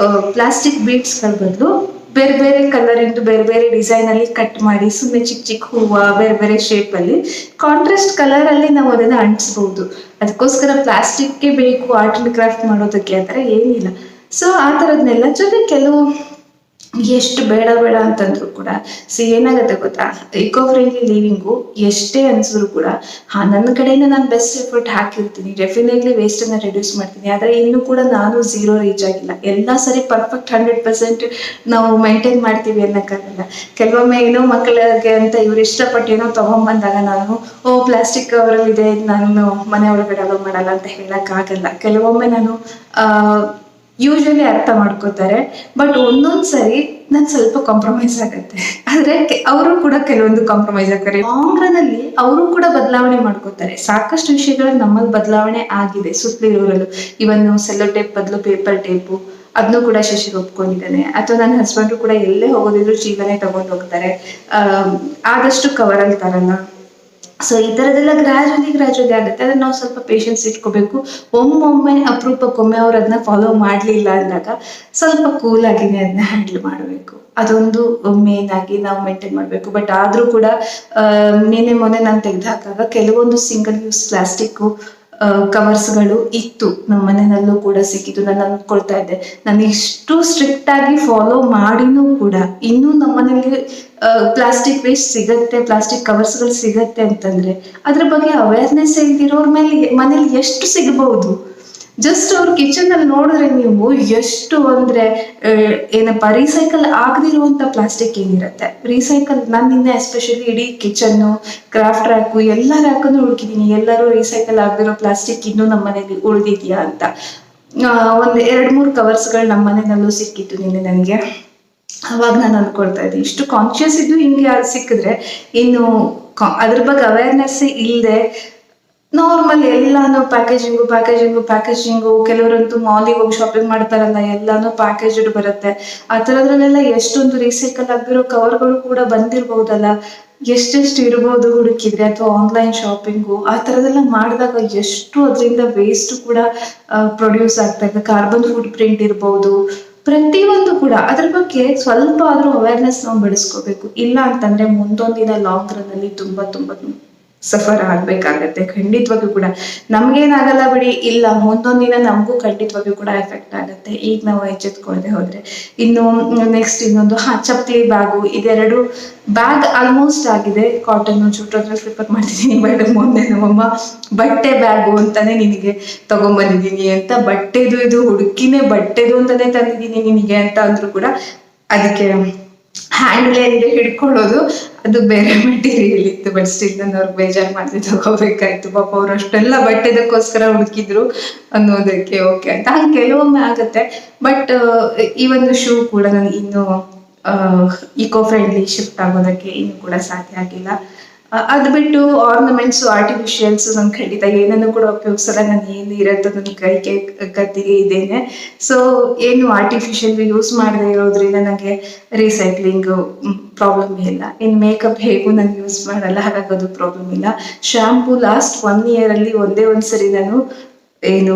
ಪ್ಲಾಸ್ಟಿಕ್ ಬೀಡ್ಸ್ಗಳ ಬದಲು ಬೇರೆ ಬೇರೆ ಕಲರ್ ಇಂದು ಬೇರೆ ಬೇರೆ ಡಿಸೈನ್ ಅಲ್ಲಿ ಕಟ್ ಮಾಡಿ, ಸುಮ್ಮನೆ ಚಿಕ್ಕ ಚಿಕ್ಕ ಹೂವು ಬೇರೆ ಬೇರೆ ಶೇಪ್ ಅಲ್ಲಿ ಕಾಂಟ್ರಾಸ್ಟ್ ಕಲರ್ ಅಲ್ಲಿ ನಾವು ಅದನ್ನ ಅಂಟಿಸಬಹುದು. ಅದಕ್ಕೋಸ್ಕರ ಪ್ಲಾಸ್ಟಿಕ್ಗೆ ಬೇಕು ಆರ್ಟ್ ಅಂಡ್ ಕ್ರಾಫ್ಟ್ ಮಾಡೋದಕ್ಕೆ ಆ ಥರ ಏನಿಲ್ಲ. ಸೊ ಆ ಥರದ್ನೆಲ್ಲ ಜೊತೆ ಕೆಲವು ಎಷ್ಟು ಬೇಡ ಅಂತಂದ್ರು ಕೂಡ ಏನಾಗತ್ತೆ ಗೊತ್ತಾ, ಇಕೋ ಫ್ರೆಂಡ್ಲಿ ಲಿವಿಂಗು ಎಷ್ಟೇ ಅನ್ಸಿದ್ರು ಕೂಡ ನನ್ನ ಕಡೆಯಿಂದ ನಾನು ಬೆಸ್ಟ್ ಎಫರ್ಟ್ ಹಾಕಿರ್ತೀನಿ, ಡೆಫಿನೆಟ್ಲಿ ವೇಸ್ಟ್ ಅನ್ನ ರೆಡ್ಯೂಸ್ ಮಾಡ್ತೀನಿ. ಆದ್ರೆ ಇನ್ನೂ ಕೂಡ ನಾನು ಝೀರೋ ರೀಚ್ ಆಗಿಲ್ಲ. ಎಲ್ಲ ಸರಿ ಪರ್ಫೆಕ್ಟ್ 100% ನಾವು ಮೇಂಟೈನ್ ಮಾಡ್ತೀವಿ ಅನ್ನಕ್ಕಾಗಲ್ಲ. ಕೆಲವೊಮ್ಮೆ ಏನೋ ಮಕ್ಕಳಿಗೆ ಅಂತ ಇವ್ರು ಇಷ್ಟಪಟ್ಟು ಏನೋ ತಗೊಂಡ್ಬಂದಾಗ ನಾನು ಪ್ಲಾಸ್ಟಿಕ್ ಕವರಲ್ಲಿ ಇದೆ, ನಾನು ಮನೆ ಒಳಗಡೆ ಅಲೋ ಮಾಡಲ್ಲ ಅಂತ ಹೇಳಕ್ ಆಗಲ್ಲ. ಕೆಲವೊಮ್ಮೆ ನಾನು ಯೂಶಲಿ ಅರ್ಥ ಮಾಡ್ಕೋತಾರೆ, ಬಟ್ ಒಂದೊಂದ್ಸರಿ ನಾನು ಸ್ವಲ್ಪ ಕಾಂಪ್ರಮೈಸ್ ಆಗತ್ತೆ. ಆದ್ರೆ ಅವರು ಕೂಡ ಕೆಲವೊಂದು ಕಾಂಪ್ರಮೈಸ್ ಆಗ್ತಾರೆ. ಲಾಂಗ್ ರನ್ ಅಲ್ಲಿ ಅವರು ಕೂಡ ಬದಲಾವಣೆ ಮಾಡ್ಕೋತಾರೆ. ಸಾಕಷ್ಟು ವಿಷಯಗಳು ನಮ್ಮಲ್ಲಿ ಬದಲಾವಣೆ ಆಗಿದೆ ಸುತ್ತಲಿರೋರಲ್ಲೂ. ಇವನ್ ಸೆಲ್ಲೋ ಟೇಪ್ ಬದಲು ಪೇಪರ್ ಟೇಪು, ಅದನ್ನು ಕೂಡ ಶಶಿಗೆ ಒಪ್ಕೊಂಡಿದ್ದಾನೆ. ಅಥವಾ ನನ್ನ ಹಸ್ಬೆಂಡ್ ಕೂಡ ಎಲ್ಲೇ ಹೋಗೋದಿದ್ರು ಚೀಲನೆ ತಗೊಂಡು ಹೋಗ್ತಾರೆ, ಆದಷ್ಟು ಕವರಲ್ಲಿ ತರಲ್ಲ. ಸೊ ಈ ಥರದ್ದೆಲ್ಲ ಗ್ರಾಜುಲಿ ಆಗುತ್ತೆ. ಅದನ್ನ ನಾವು ಸ್ವಲ್ಪ ಪೇಷನ್ಸ್ ಇಟ್ಕೋಬೇಕು. ಒಮ್ಮೊಮ್ಮೆ ಅಪರೂಪಕ್ಕೊಮ್ಮೆ ಅವ್ರು ಅದನ್ನ ಫಾಲೋ ಮಾಡಲಿಲ್ಲ ಅಂದಾಗ ಸ್ವಲ್ಪ ಕೂಲ್ ಆಗಿನೇ ಅದನ್ನ ಹ್ಯಾಂಡಲ್ ಮಾಡಬೇಕು. ಅದೊಂದು ಮೇನ್ ಆಗಿ ನಾವು ಮೇಂಟೈನ್ ಮಾಡಬೇಕು. ಬಟ್ ಆದ್ರೂ ಕೂಡ ಮೊನ್ನೆ ನಾನು ತೆಗೆದುಹಾಕಾಗ ಕೆಲವೊಂದು ಸಿಂಗಲ್ ಯೂಸ್ ಪ್ಲಾಸ್ಟಿಕ್ ಕವರ್ಸ್ಗಳು ಇತ್ತು, ನಮ್ಮ ಮನೆಯಲ್ಲೂ ಕೂಡ ಸಿಕ್ಕಿತ್ತು. ನಾನು ಅಂದ್ಕೊಳ್ತಾ ಇದ್ದೆ, ನಾನು ಇಷ್ಟು ಸ್ಟ್ರಿಕ್ಟ್ ಆಗಿ ಫಾಲೋ ಮಾಡಿನೂ ಕೂಡ ಇನ್ನೂ ನಮ್ಮ ಮನೇಲಿ ಪ್ಲಾಸ್ಟಿಕ್ ವೇಸ್ಟ್ ಸಿಗತ್ತೆ, ಪ್ಲಾಸ್ಟಿಕ್ ಕವರ್ಸ್ಗಳು ಸಿಗತ್ತೆ ಅಂತಂದ್ರೆ ಅದ್ರ ಬಗ್ಗೆ ಅವೇರ್ನೆಸ್ ಇಲ್ದಿರೋರ್ ಮೇಲೆ ಮನೇಲಿ ಎಷ್ಟು ಸಿಗಬಹುದು. ಜಸ್ಟ್ ಅವ್ರ ಕಿಚನ್ ಅಲ್ಲಿ ನೋಡಿದ್ರೆ ನೀವು ಎಷ್ಟು ಅಂದ್ರೆ ಏನಪ್ಪಾ ರೀಸೈಕಲ್ ಆಗದಿರುವಂತ ಪ್ಲಾಸ್ಟಿಕ್ ಏನಿರುತ್ತೆ. ರೀಸೈಕಲ್ ನಾನು ನಿನ್ನೆ ಎಸ್ಪೆಷಲಿ ಇಡೀ ಕಿಚನ್ನು, ಕ್ರಾಫ್ಟ್ ರ್ಯಾಕು ಎಲ್ಲ ರ್ಯಾಕನ್ನು ಹುಡುಕಿದೀನಿ, ಎಲ್ಲರೂ ರೀಸೈಕಲ್ ಆಗದಿರೋ ಪ್ಲಾಸ್ಟಿಕ್ ಇನ್ನೂ ನಮ್ಮ ಮನೇಲಿ ಉಳಿದಿದ್ಯಾ ಅಂತ. ಒಂದ್ 2-3 ಕವರ್ಸ್ಗಳು ನಮ್ಮ ಮನೆಯಲ್ಲೂ ಸಿಕ್ಕಿತ್ತು ನಿನ್ನೆ ನನಗೆ. ಅವಾಗ ನಾನು ಅಂದ್ಕೊಳ್ತಾ ಇದ್ದೆ, ಇಷ್ಟು ಕಾನ್ಶಿಯಸ್ ಇದ್ದು ಹಿಂಗೆ ಸಿಕ್ಕಿದ್ರೆ ಇನ್ನು ಅದ್ರ ಬಗ್ಗೆ ಅವೇರ್ನೆಸ್ ಇಲ್ಲದೆ ನಾರ್ಮಲ್ ಎಲ್ಲಾನು ಪ್ಯಾಕೇಜಿಂಗು. ಕೆಲವರಂತೂ ಮಾಲಿಗೆ ಹೋಗಿ ಶಾಪಿಂಗ್ ಮಾಡ್ತಾರಲ್ಲ, ಎಲ್ಲಾನು ಪ್ಯಾಕೇಜ್ಡ್ ಬರುತ್ತೆ. ಆ ಥರದ್ರಲ್ಲೆಲ್ಲ ಎಷ್ಟೊಂದು ರೀಸೈಕಲ್ ಆಗಿರೋ ಕವರ್ಗಳು ಕೂಡ ಬಂದಿರ್ಬಹುದಲ್ಲ, ಎಷ್ಟೆಷ್ಟು ಇರ್ಬೋದು ಹುಡುಕಿದ್ರೆ. ಅಥವಾ ಆನ್ಲೈನ್ ಶಾಪಿಂಗು ಆ ಥರದೆಲ್ಲ ಮಾಡಿದಾಗ ಎಷ್ಟು ಅದರಿಂದ ವೇಸ್ಟ್ ಕೂಡ ಪ್ರೊಡ್ಯೂಸ್ ಆಗ್ತಾ ಇದೆ. ಕಾರ್ಬನ್ ಫುಟ್ ಪ್ರಿಂಟ್ ಇರ್ಬೋದು, ಪ್ರತಿಯೊಂದು ಕೂಡ ಅದ್ರ ಬಗ್ಗೆ ಸ್ವಲ್ಪ ಆದ್ರೂ ಅವೇರ್ನೆಸ್ ನಾವು ಬೆಳೆಸ್ಕೋಬೇಕು. ಇಲ್ಲ ಅಂತಂದ್ರೆ ಮುಂದೊಂದಿನ ಲಾಂಗ್ ರನ್ ಅಲ್ಲಿ ತುಂಬಾ ಸಫರ್ ಆಗ್ಬೇಕಾಗತ್ತೆ. ಖಂಡಿತವಾಗಿಯೂ ಕೂಡ ನಮ್ಗೇನಾಗಲ್ಲ ಬಿಡಿ, ಇಲ್ಲ ಮುಂದೊಂದಿನ ನಮಗೂ ಖಂಡಿತವಾಗಿಯೂ ಕೂಡ ಎಫೆಕ್ಟ್ ಆಗುತ್ತೆ ಈಗ ನಾವು ಎಚ್ಚೆತ್ಕೊಳ್ಳದೆ ಹೋದ್ರೆ. ಇನ್ನು ನೆಕ್ಸ್ಟ್ ಇನ್ನೊಂದು ಚಪ್ಪಲಿ ಬ್ಯಾಗು, ಇದೆರಡು ಬ್ಯಾಗ್ ಆಲ್ಮೋಸ್ಟ್ ಆಗಿದೆ. ಕಾಟನ್ ಚೂಟೋದ್ರಲ್ಲಿ ಪ್ರಿಪೇರ್ ಮಾಡ್ತಿದ್ದೀನಿ. ಬಟ್ ಮೊನ್ನೆ ನಮ್ಮಮ್ಮ ಬಟ್ಟೆ ಬ್ಯಾಗು ಅಂತಾನೆ ನಿನಗೆ ತಗೊಂಡ್ಬಂದಿದ್ದೀನಿ ಅಂತ, ಬಟ್ಟೆದು ಇದು ಹುಡುಕಿನೇ ಬಟ್ಟೆದು ಅಂತಾನೆ ತಂದಿದ್ದೀನಿ ನಿನಗೆ ಅಂತ ಅಂದ್ರು ಕೂಡ ಅದಕ್ಕೆ ಹ್ಯಾಂಡ್ಲೇನ್ಗೆ ಹಿಡ್ಕೊಳ್ಳೋದು ಅದು ಬೇರೆ ಮೆಟೀರಿಯಲ್ ಇತ್ತು. ಬಟ್ ಸ್ಟಿಲ್ ನಾನು ಅವ್ರಿಗೆ ಬೇಜಾರು ಮಾಡ್ತಿ ತಗೋಬೇಕಾಯ್ತು. ಪಾಪ ಅವ್ರು ಅಷ್ಟೆಲ್ಲ ಬಟ್ಟೆದಕ್ಕೋಸ್ಕರ ಹುಡುಕಿದ್ರು ಅನ್ನೋದಕ್ಕೆ ಓಕೆ ಅಂತ. ಹಂಗೆ ಕೆಲವೊಮ್ಮೆ ಆಗತ್ತೆ. ಬಟ್ ಈ ಒಂದು ಶೂ ಕೂಡ ನನಗೆ ಇನ್ನೂ ಇಕೋ ಫ್ರೆಂಡ್ಲಿ ಶಿಫ್ಟ್ ಆಗೋದಕ್ಕೆ ಇನ್ನೂ ಕೂಡ ಸಾಧ್ಯ ಆಗಿಲ್ಲ. ಅದು ಬಿಟ್ಟು ಆರ್ನಮೆಂಟ್ಸು, ಆರ್ಟಿಫಿಷಿಯಲ್ಸ್ ನಾನು ಖಂಡಿತ ಏನನ್ನು ಕೂಡ ಉಪಯೋಗಿಸಲ್ಲ. ನಾನು ಏನು ಇರತ್ತೋ ನನ್ನ ಕೈಗೆ ಕತ್ತಿಗೆ ಇದ್ದೇನೆ. ಸೊ ಏನು ಆರ್ಟಿಫಿಷಿಯಲ್ ಯೂಸ್ ಮಾಡದೆ ಇರೋದ್ರಿಂದ ನನಗೆ ರೀಸೈಕ್ಲಿಂಗ್ ಪ್ರಾಬ್ಲಮ್ ಇಲ್ಲ. ಇನ್ನು ಮೇಕಪ್ ಹೇಗೂ ನಾನು ಯೂಸ್ ಮಾಡಲ್ಲ, ಹಾಗಾಗಿ ಅದು ಪ್ರಾಬ್ಲಮ್ ಇಲ್ಲ. ಶ್ಯಾಂಪು ಲಾಸ್ಟ್ 1 year ಅಲ್ಲಿ ಒಂದೇ ಒಂದ್ಸರಿ ನಾನು ಏನು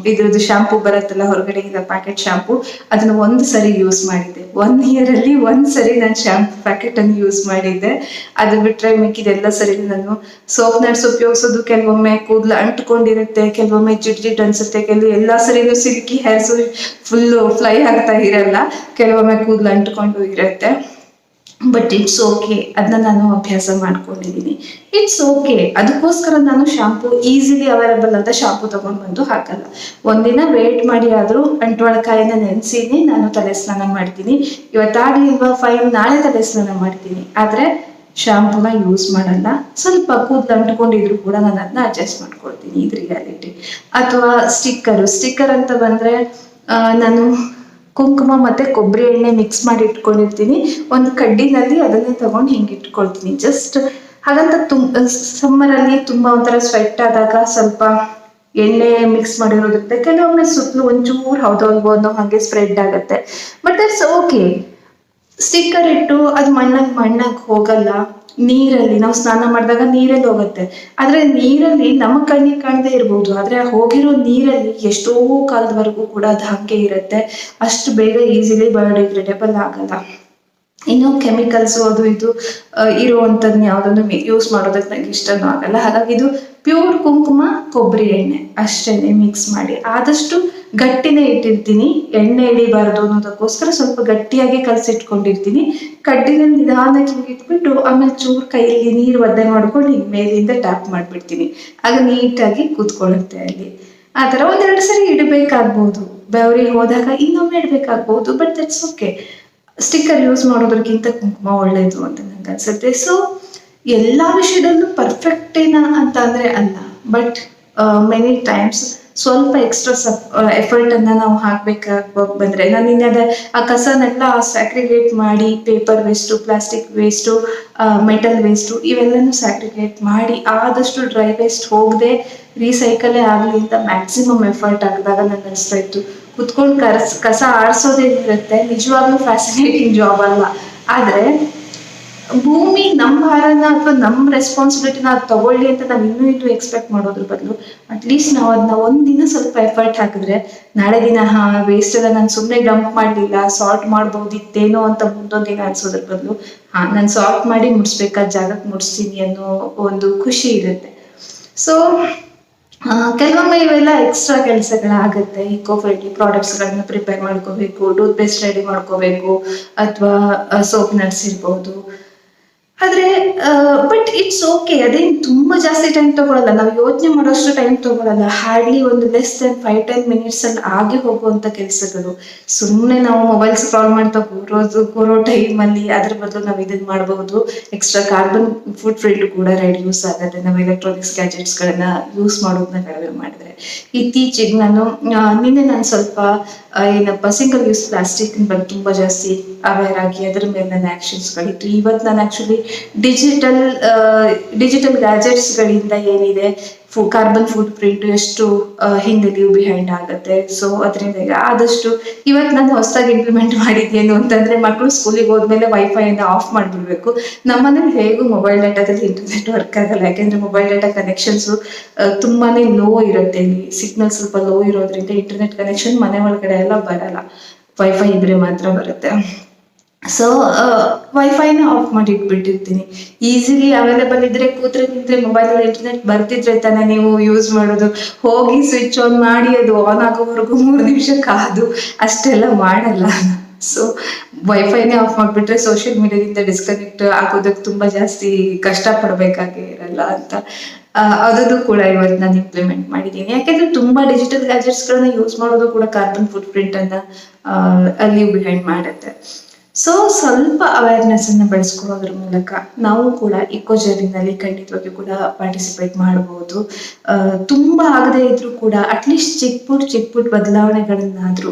ಇದ್ರದ್ದು ಶಾಂಪೂ ಬರುತ್ತಲ್ಲ ಹೊರಗಡೆಯಿಂದ ಪ್ಯಾಕೆಟ್ ಶಾಂಪೂ, ಅದನ್ನ ಒಂದು ಸರಿ ಯೂಸ್ ಮಾಡಿದ್ದೆ. 1 year ಅಲ್ಲಿ ಒಂದ್ಸರಿ ನಾನು ಶಾಂಪೂ ಪ್ಯಾಕೆಟ್ ಅನ್ನು ಯೂಸ್ ಮಾಡಿದ್ದೆ. ಅದು ಬಿಟ್ರೆ ಮಿಕ್ಕಿದೆಲ್ಲ ಸರಿ ನಾನು ಸೋಪ್ ನಟ್ಸ್ ಉಪಯೋಗಿಸೋದು. ಕೆಲವೊಮ್ಮೆ ಕೂದಲು ಅಂಟ್ಕೊಂಡಿರುತ್ತೆ, ಕೆಲವೊಮ್ಮೆ ಜಿಡ್ ಅನ್ಸುತ್ತೆ, ಎಲ್ಲಾ ಸರಿನೂ ಸಿಲ್ಕಿ ಹೇರ್ಸು ಫುಲ್ಲು ಫ್ಲೈ ಆಗ್ತಾ ಇರಲ್ಲ, ಕೆಲವೊಮ್ಮೆ ಕೂದಲು ಅಂಟ್ಕೊಂಡು ಇರುತ್ತೆ. ಬಟ್ ಇಟ್ಸ್ ಓಕೆ, ಅದನ್ನ ನಾನು ಅಭ್ಯಾಸ ಮಾಡ್ಕೊಂಡಿದ್ದೀನಿ. ಇಟ್ಸ್ ಓಕೆ, ಅದಕ್ಕೋಸ್ಕರ ನಾನು ಶಾಂಪು ಈಸಿಲಿ ಅವೈಲಬಲ್ ಅಂತ ಶಾಂಪು ತಗೊಂಡು ಬಂದು ಹಾಕಲ್ಲ. ಒಂದಿನ ವೇಟ್ ಮಾಡಿ ಆದರೂ ಅಂಟ್ವಾಳಕಾಯಿನ ನೆನೆಸಿನೇ ನಾನು ತಲೆ ಸ್ನಾನ ಮಾಡ್ತೀನಿ. ಇವತ್ತಾಗ್ಲಿಲ್ವಾ ಫೈನ್, ನಾಳೆ ತಲೆ ಸ್ನಾನ ಮಾಡ್ತೀನಿ, ಆದರೆ ಶಾಂಪೂನ ಯೂಸ್ ಮಾಡಲ್ಲ. ಸ್ವಲ್ಪ ಕೂದಲು ಅಂಟ್ಕೊಂಡಿದ್ರು ಕೂಡ ನಾನು ಅದನ್ನ ಅಡ್ಜಸ್ಟ್ ಮಾಡ್ಕೊಳ್ತೀನಿ, ಇದು ರಿಯಾಲಿಟಿ. ಅಥವಾ ಸ್ಟಿಕ್ಕರ್ ಅಂತ ಬಂದರೆ ನಾನು ಕುಂಕುಮ ಮತ್ತೆ ಕೊಬ್ಬರಿ ಎಣ್ಣೆ ಮಿಕ್ಸ್ ಮಾಡಿ ಇಟ್ಕೊಂಡಿರ್ತೀನಿ. ಒಂದು ಕಡ್ಡಿನಲ್ಲಿ ಅದನ್ನೇ ತಗೊಂಡು ಹಿಂಗೆ ಇಟ್ಕೊಳ್ತೀನಿ. ಜಸ್ಟ್ ಹಾಗಂತ ಸಮ್ಮರಲ್ಲಿ ತುಂಬಾ ಒಂಥರ ಸ್ವೆಟ್ ಆದಾಗ ಸ್ವಲ್ಪ ಎಣ್ಣೆ ಮಿಕ್ಸ್ ಮಾಡಿರೋದ್ರಿಂದ ಕೆಲವೊಮ್ಮೆ ಸುತ್ತಲೂ ಒಂಚೂರು ಹೌದಲ್ವೋ ಅನ್ನೋ ಹಾಗೆ ಸ್ಪ್ರೆಡ್ ಆಗುತ್ತೆ. But that's okay. ಸ್ಟಿಕ್ಕರ್ ಇಟ್ಟು ಅದು ಮಣ್ಣಾಗಿ ಹೋಗಲ್ಲ. ನೀರಲ್ಲಿ ನಾವು ಸ್ನಾನ ಮಾಡಿದಾಗ ನೀರಲ್ಲಿ ಹೋಗುತ್ತೆ. ಆದ್ರೆ ನೀರಲ್ಲಿ ನಮ್ಮ ಕಣ್ಣಿಗೆ ಕಾಣದೇ ಇರ್ಬೋದು, ಆದ್ರೆ ಹೋಗಿರೋ ನೀರಲ್ಲಿ ಎಷ್ಟೋ ಕಾಲದವರೆಗೂ ಕೂಡ ಅದು ಹಾಗೆ ಇರುತ್ತೆ. ಅಷ್ಟು ಬೇಗ ಈಸಿಲಿ ಬಯೋಡಿಗ್ರೇಡೇಬಲ್ ಆಗಲ್ಲ. ಇನ್ನು ಕೆಮಿಕಲ್ಸ್ ಅದು ಇದು ಇರುವಂಥದ್ದನ್ನ ಯಾವುದನ್ನು ಯೂಸ್ ಮಾಡೋದಕ್ಕೆ ನಂಗೆ ಇಷ್ಟನೂ ಆಗಲ್ಲ. ಹಾಗಾಗಿ ಇದು ಪ್ಯೂರ್ ಕುಂಕುಮ ಕೊಬ್ಬರಿ ಎಣ್ಣೆ ಅಷ್ಟೇನೆ ಮಿಕ್ಸ್ ಮಾಡಿ ಆದಷ್ಟು ಗಟ್ಟಿನೇ ಇಟ್ಟಿರ್ತೀನಿ. ಎಣ್ಣೆ ಎಳಿಬಾರ್ದು ಅನ್ನೋದಕ್ಕೋಸ್ಕರ ಸ್ವಲ್ಪ ಗಟ್ಟಿಯಾಗಿ ಕಲಸಿಟ್ಕೊಂಡಿರ್ತೀನಿ. ಕಡ್ಡಿನಲ್ಲಿ ನಿಧಾನಕ್ಕೆ ಇಟ್ಬಿಟ್ಟು ಆಮೇಲೆ ಚೂರು ಕೈಯಲ್ಲಿ ನೀರು ಒದ್ದೆ ಮಾಡ್ಕೊಂಡು ಹಿಂಗೆ ಮೇಲಿಂದ ಟ್ಯಾಪ್ ಮಾಡಿಬಿಡ್ತೀನಿ. ಆಗ ನೀಟಾಗಿ ಕೂತ್ಕೊಳ್ಳುತ್ತೆ ಅಲ್ಲಿ. ಆ ಥರ ಒಂದೆರಡು ಸರಿ ಇಡಬೇಕಾಗ್ಬೋದು, ಬೆವರಿಗೆ ಹೋದಾಗ ಇನ್ನೊಮ್ಮೆ ಇಡಬೇಕಾಗ್ಬೋದು. But that's okay. Sticker use ಮಾಡೋದ್ರಕ್ಕಿಂತ ಕುಂಕುಮ ಒಳ್ಳೇದು ಅಂತ ನಂಗೆ ಅನ್ಸುತ್ತೆ. ಸೊ ಎಲ್ಲ ವಿಷಯದಲ್ಲೂ ಪರ್ಫೆಕ್ಟೇನಾ ಅಂತ ಅಂದ್ರೆ ಅಲ್ಲ, ಬಟ್ ಮೆನಿ ಟೈಮ್ಸ್ ಸ್ವಲ್ಪ ಎಕ್ಸ್ಟ್ರಾ ಎಫರ್ಟ್ ಅನ್ನ ನಾವು ಹಾಕ್ಬೇಕಾಗ ಬಂದ್ರೆ, ನಾನು ನಿನ್ನೆ ಆ ಕಸನೆಲ್ಲ ಸ್ಯಾಕ್ರಿಗೇಟ್ ಮಾಡಿ paper waste, plastic waste, metal waste ಇವೆಲ್ಲನೂ ಸ್ಯಾಕ್ರಿಗೇಟ್ ಮಾಡಿ ಆದಷ್ಟು ಡ್ರೈ ವೇಸ್ಟ್ ಹೋಗದೆ ರೀಸೈಕಲೇ ಆಗಲಿ ಅಂತ ಮ್ಯಾಕ್ಸಿಮಮ್ ಎಫರ್ಟ್ ಹಾಕಿದಾಗ ನಂಗೆ ಅನಿಸ್ತಾ ಇತ್ತು. ಕುತ್ಕೊಂಡು ಕಸ ಆರಿಸೋದೇನಿರುತ್ತೆ ನಿಜವಾಗ್ಲೂ ಫ್ಯಾಸಿನೇಟಿಂಗ್ ಜಾಬ್ ಅಲ್ಲ. ಆದ್ರೆ ಭೂಮಿ ನಮ್ಮ ಭಾರನ ಅಥವಾ ನಮ್ಮ ರೆಸ್ಪಾನ್ಸಿಬಿಲಿಟಿನ ಅದು ತಗೊಳ್ಳಿ ಅಂತ ನಾವು ಇನ್ನೂ ಎಕ್ಸ್ಪೆಕ್ಟ್ ಮಾಡೋದ್ರ ಬದಲು ಅಟ್ಲೀಸ್ಟ್ ನಾವು ಅದನ್ನ ಒಂದಿನ ಸ್ವಲ್ಪ ಎಫರ್ಟ್ ಹಾಕಿದ್ರೆ ನಾಳೆ ದಿನ ವೇಸ್ಟ್ ಎಲ್ಲ ನಾನು ಸುಮ್ಮನೆ ಡಂಪ್ ಮಾಡಲಿಲ್ಲ, ಸಾರ್ಟ್ ಮಾಡ್ಬೋದಿತ್ತೇನೋ ಅಂತ ಮುಂದೊಂದು ದಿನ ಅನ್ಸೋದ್ರ ಬದಲು ನಾನು ಸಾರ್ಟ್ ಮಾಡಿ ಮುಡಿಸ್ಬೇಕಾದ ಜಾಗಕ್ಕೆ ಮುಡಿಸ್ತೀನಿ ಅನ್ನೋ ಒಂದು ಖುಷಿ ಇರುತ್ತೆ. ಸೊ ಕೆಲವೊಮ್ಮೆ ಇವೆಲ್ಲ ಎಕ್ಸ್ಟ್ರಾ ಕೆಲಸಗಳಾಗುತ್ತೆ. ಇಕೋ ಫ್ರೆಂಡ್ಲಿ ಪ್ರಾಡಕ್ಟ್ಸ್ಗಳನ್ನ ಪ್ರಿಪೇರ್ ಮಾಡ್ಕೋಬೇಕು, ಟೂತ್ ಪೇಸ್ಟ್ ರೆಡಿ ಮಾಡ್ಕೋಬೇಕು, ಅಥವಾ ಸೋಪ್ ನಟ್ಸ್ ಆದ್ರೆ ಬಟ್ ಇಟ್ಸ್ ಓಕೆ. ಅದೇನು ತುಂಬಾ ಜಾಸ್ತಿ ಟೈಮ್ ತಗೊಳಲ್ಲ, ನಾವು ಯೋಚನೆ ಮಾಡೋಷ್ಟು ಟೈಮ್ ತಗೊಳಲ್ಲ. ಹಾರ್ಡ್ಲಿ ಒಂದು ಲೆಸ್ ದೆನ್ 5-10 ಮಿನಿಟ್ಸ್ ಅಲ್ಲಿ ಆಗಿ ಹೋಗುವಂತ ಕೆಲಸಗಳು. ಸುಮ್ಮನೆ ನಾವು ಮೊಬೈಲ್ ಸ್ಕ್ರಾಲ್ ಮಾಡ್ತಾ ಕೂರೋ ಟೈಮಲ್ಲಿ ಅದ್ರ ಬದಲು ನಾವು ಇದನ್ನ ಮಾಡಬಹುದು. ಎಕ್ಸ್ಟ್ರಾ ಕಾರ್ಬನ್ ಫುಟ್ ಪ್ರಿಂಟ್ ಕೂಡ ರೆಡ್ಯೂಸ್ ಆಗುತ್ತೆ ನಾವು ಎಲೆಕ್ಟ್ರಾನಿಕ್ಸ್ ಗ್ಯಾಜೆಟ್ಸ್ ಗಳನ್ನ ಯೂಸ್ ಮಾಡೋದನ್ನ ಕಡಿಮೆ ಮಾಡಿದ್ರೆ. ಇತ್ತೀಚೆಗೆ ನಾನು ಸ್ವಲ್ಪ ಸಿಂಗಲ್ ಯೂಸ್ ಪ್ಲಾಸ್ಟಿಕ್ ಬಗ್ಗೆ ತುಂಬಾ ಜಾಸ್ತಿ ಅವೇರ್ ಆಗಿ ಅದರ ಮೇಲೆ ನನ್ನ ಆಕ್ಷನ್ಸ್ಗಳಿತ್ತು. ಇವತ್ತು ನಾನು ಆಕ್ಚುಲಿ ಡಿಜಿಟಲ್ ಗ್ಯಾಜೆಟ್ಸ್ಗಳಿಂದ ಏನಿದೆ ಕಾರ್ಬನ್ ಫುಟ್ ಪ್ರಿಂಟ್ ಎಷ್ಟು ಹಿಂದೆ ಲೀವ್ ಬಿಹೈಂಡ್ ಆಗುತ್ತೆ. ಸೊ ಅದರಿಂದ ಆದಷ್ಟು ಇವತ್ತು ನಾನು ಹೊಸದಾಗಿ ಇಂಪ್ಲಿಮೆಂಟ್ ಮಾಡಿದ್ದೇನು ಅಂತಂದ್ರೆ, ಮಕ್ಕಳು ಸ್ಕೂಲಿಗೆ ಹೋದ್ಮೇಲೆ ವೈಫೈನ ಆಫ್ ಮಾಡಿಬಿಡ್ಬೇಕು. ನಮ್ಮನೇಲಿ ಹೇಗೂ ಮೊಬೈಲ್ ಡಾಟಾದಲ್ಲಿ ಇಂಟರ್ನೆಟ್ ವರ್ಕ್ ಆಗಲ್ಲ, ಯಾಕೆಂದ್ರೆ ಮೊಬೈಲ್ ಡಾಟಾ ಕನೆಕ್ಷನ್ಸ್ ತುಂಬಾನೇ ಲೋ ಇರುತ್ತೆ. ಇಲ್ಲಿ ಸಿಗ್ನಲ್ ಸ್ವಲ್ಪ ಲೋ ಇರೋದ್ರಿಂದ ಇಂಟರ್ನೆಟ್ ಕನೆಕ್ಷನ್ ಮನೆ ಒಳಗಡೆ ಎಲ್ಲ ಬರಲ್ಲ, ವೈಫೈ ಇದ್ರೆ ಮಾತ್ರ ಬರುತ್ತೆ. ಸೊ ವೈಫೈನ ಆಫ್ ಮಾಡಿ ಇಟ್ಬಿಟ್ಟಿರ್ತೀನಿ. ಈಸಿಲಿ ಅವೈಲೇಬಲ್ ಇದ್ರೆ ಕೂತ್ರೆ ನಿಂತ್ರೆ ಮೊಬೈಲಲ್ಲಿ ಇಂಟರ್ನೆಟ್ ಬರ್ತಿದ್ರೆ ತಾನೇ ನೀವು ಯೂಸ್ ಮಾಡೋದು. ಹೋಗಿ ಸ್ವಿಚ್ ಆನ್ ಮಾಡಿ ಅದು ಆನ್ ಆಗೋವರೆಗೂ 3 ನಿಮಿಷ ಕಾದು ಅಷ್ಟೆಲ್ಲ ಮಾಡಲ್ಲ. ಸೊ ವೈಫೈನೇ ಆಫ್ ಮಾಡಿಬಿಟ್ರೆ ಸೋಷಿಯಲ್ ಮೀಡಿಯಾದಿಂದ ಡಿಸ್ಕನೆಕ್ಟ್ ಆಗೋದಕ್ಕೆ ತುಂಬಾ ಜಾಸ್ತಿ ಕಷ್ಟ ಪಡ್ಬೇಕಾಗೆ ಇರಲ್ಲ ಅಂತ ಅದನ್ನು ಕೂಡ ಇವತ್ತು ನಾನು ಇಂಪ್ಲಿಮೆಂಟ್ ಮಾಡಿದ್ದೀನಿ. ಯಾಕೆಂದ್ರೆ ತುಂಬಾ ಡಿಜಿಟಲ್ ಗ್ಯಾಜೆಟ್ಸ್ಗಳನ್ನ ಯೂಸ್ ಮಾಡೋದು ಕೂಡ ಕಾರ್ಬನ್ ಫುಟ್ ಪ್ರಿಂಟ್ ಅನ್ನ ಲೀವ್ ಬಿಹೈಂಡ್ ಮಾಡುತ್ತೆ. ಸೊ ಸ್ವಲ್ಪ ಅವೇರ್ನೆಸ್ ಅನ್ನ ಬೆಳೆಸ್ಕೊಳ್ಳೋದ್ರ ಮೂಲಕ ನಾವು ಕೂಡ ಇಕೋ ಜರ್ನಿನಲ್ಲಿ ಖಂಡಿತವಾಗಿ ಕೂಡ ಪಾರ್ಟಿಸಿಪೇಟ್ ಮಾಡಬಹುದು. ತುಂಬಾ ಆಗದೆ ಇದ್ರೂ ಕೂಡ ಅಟ್ಲೀಸ್ಟ್ ಚಿಕ್ಕ ಪುಟ್ ಬದಲಾವಣೆಗಳನ್ನಾದ್ರೂ,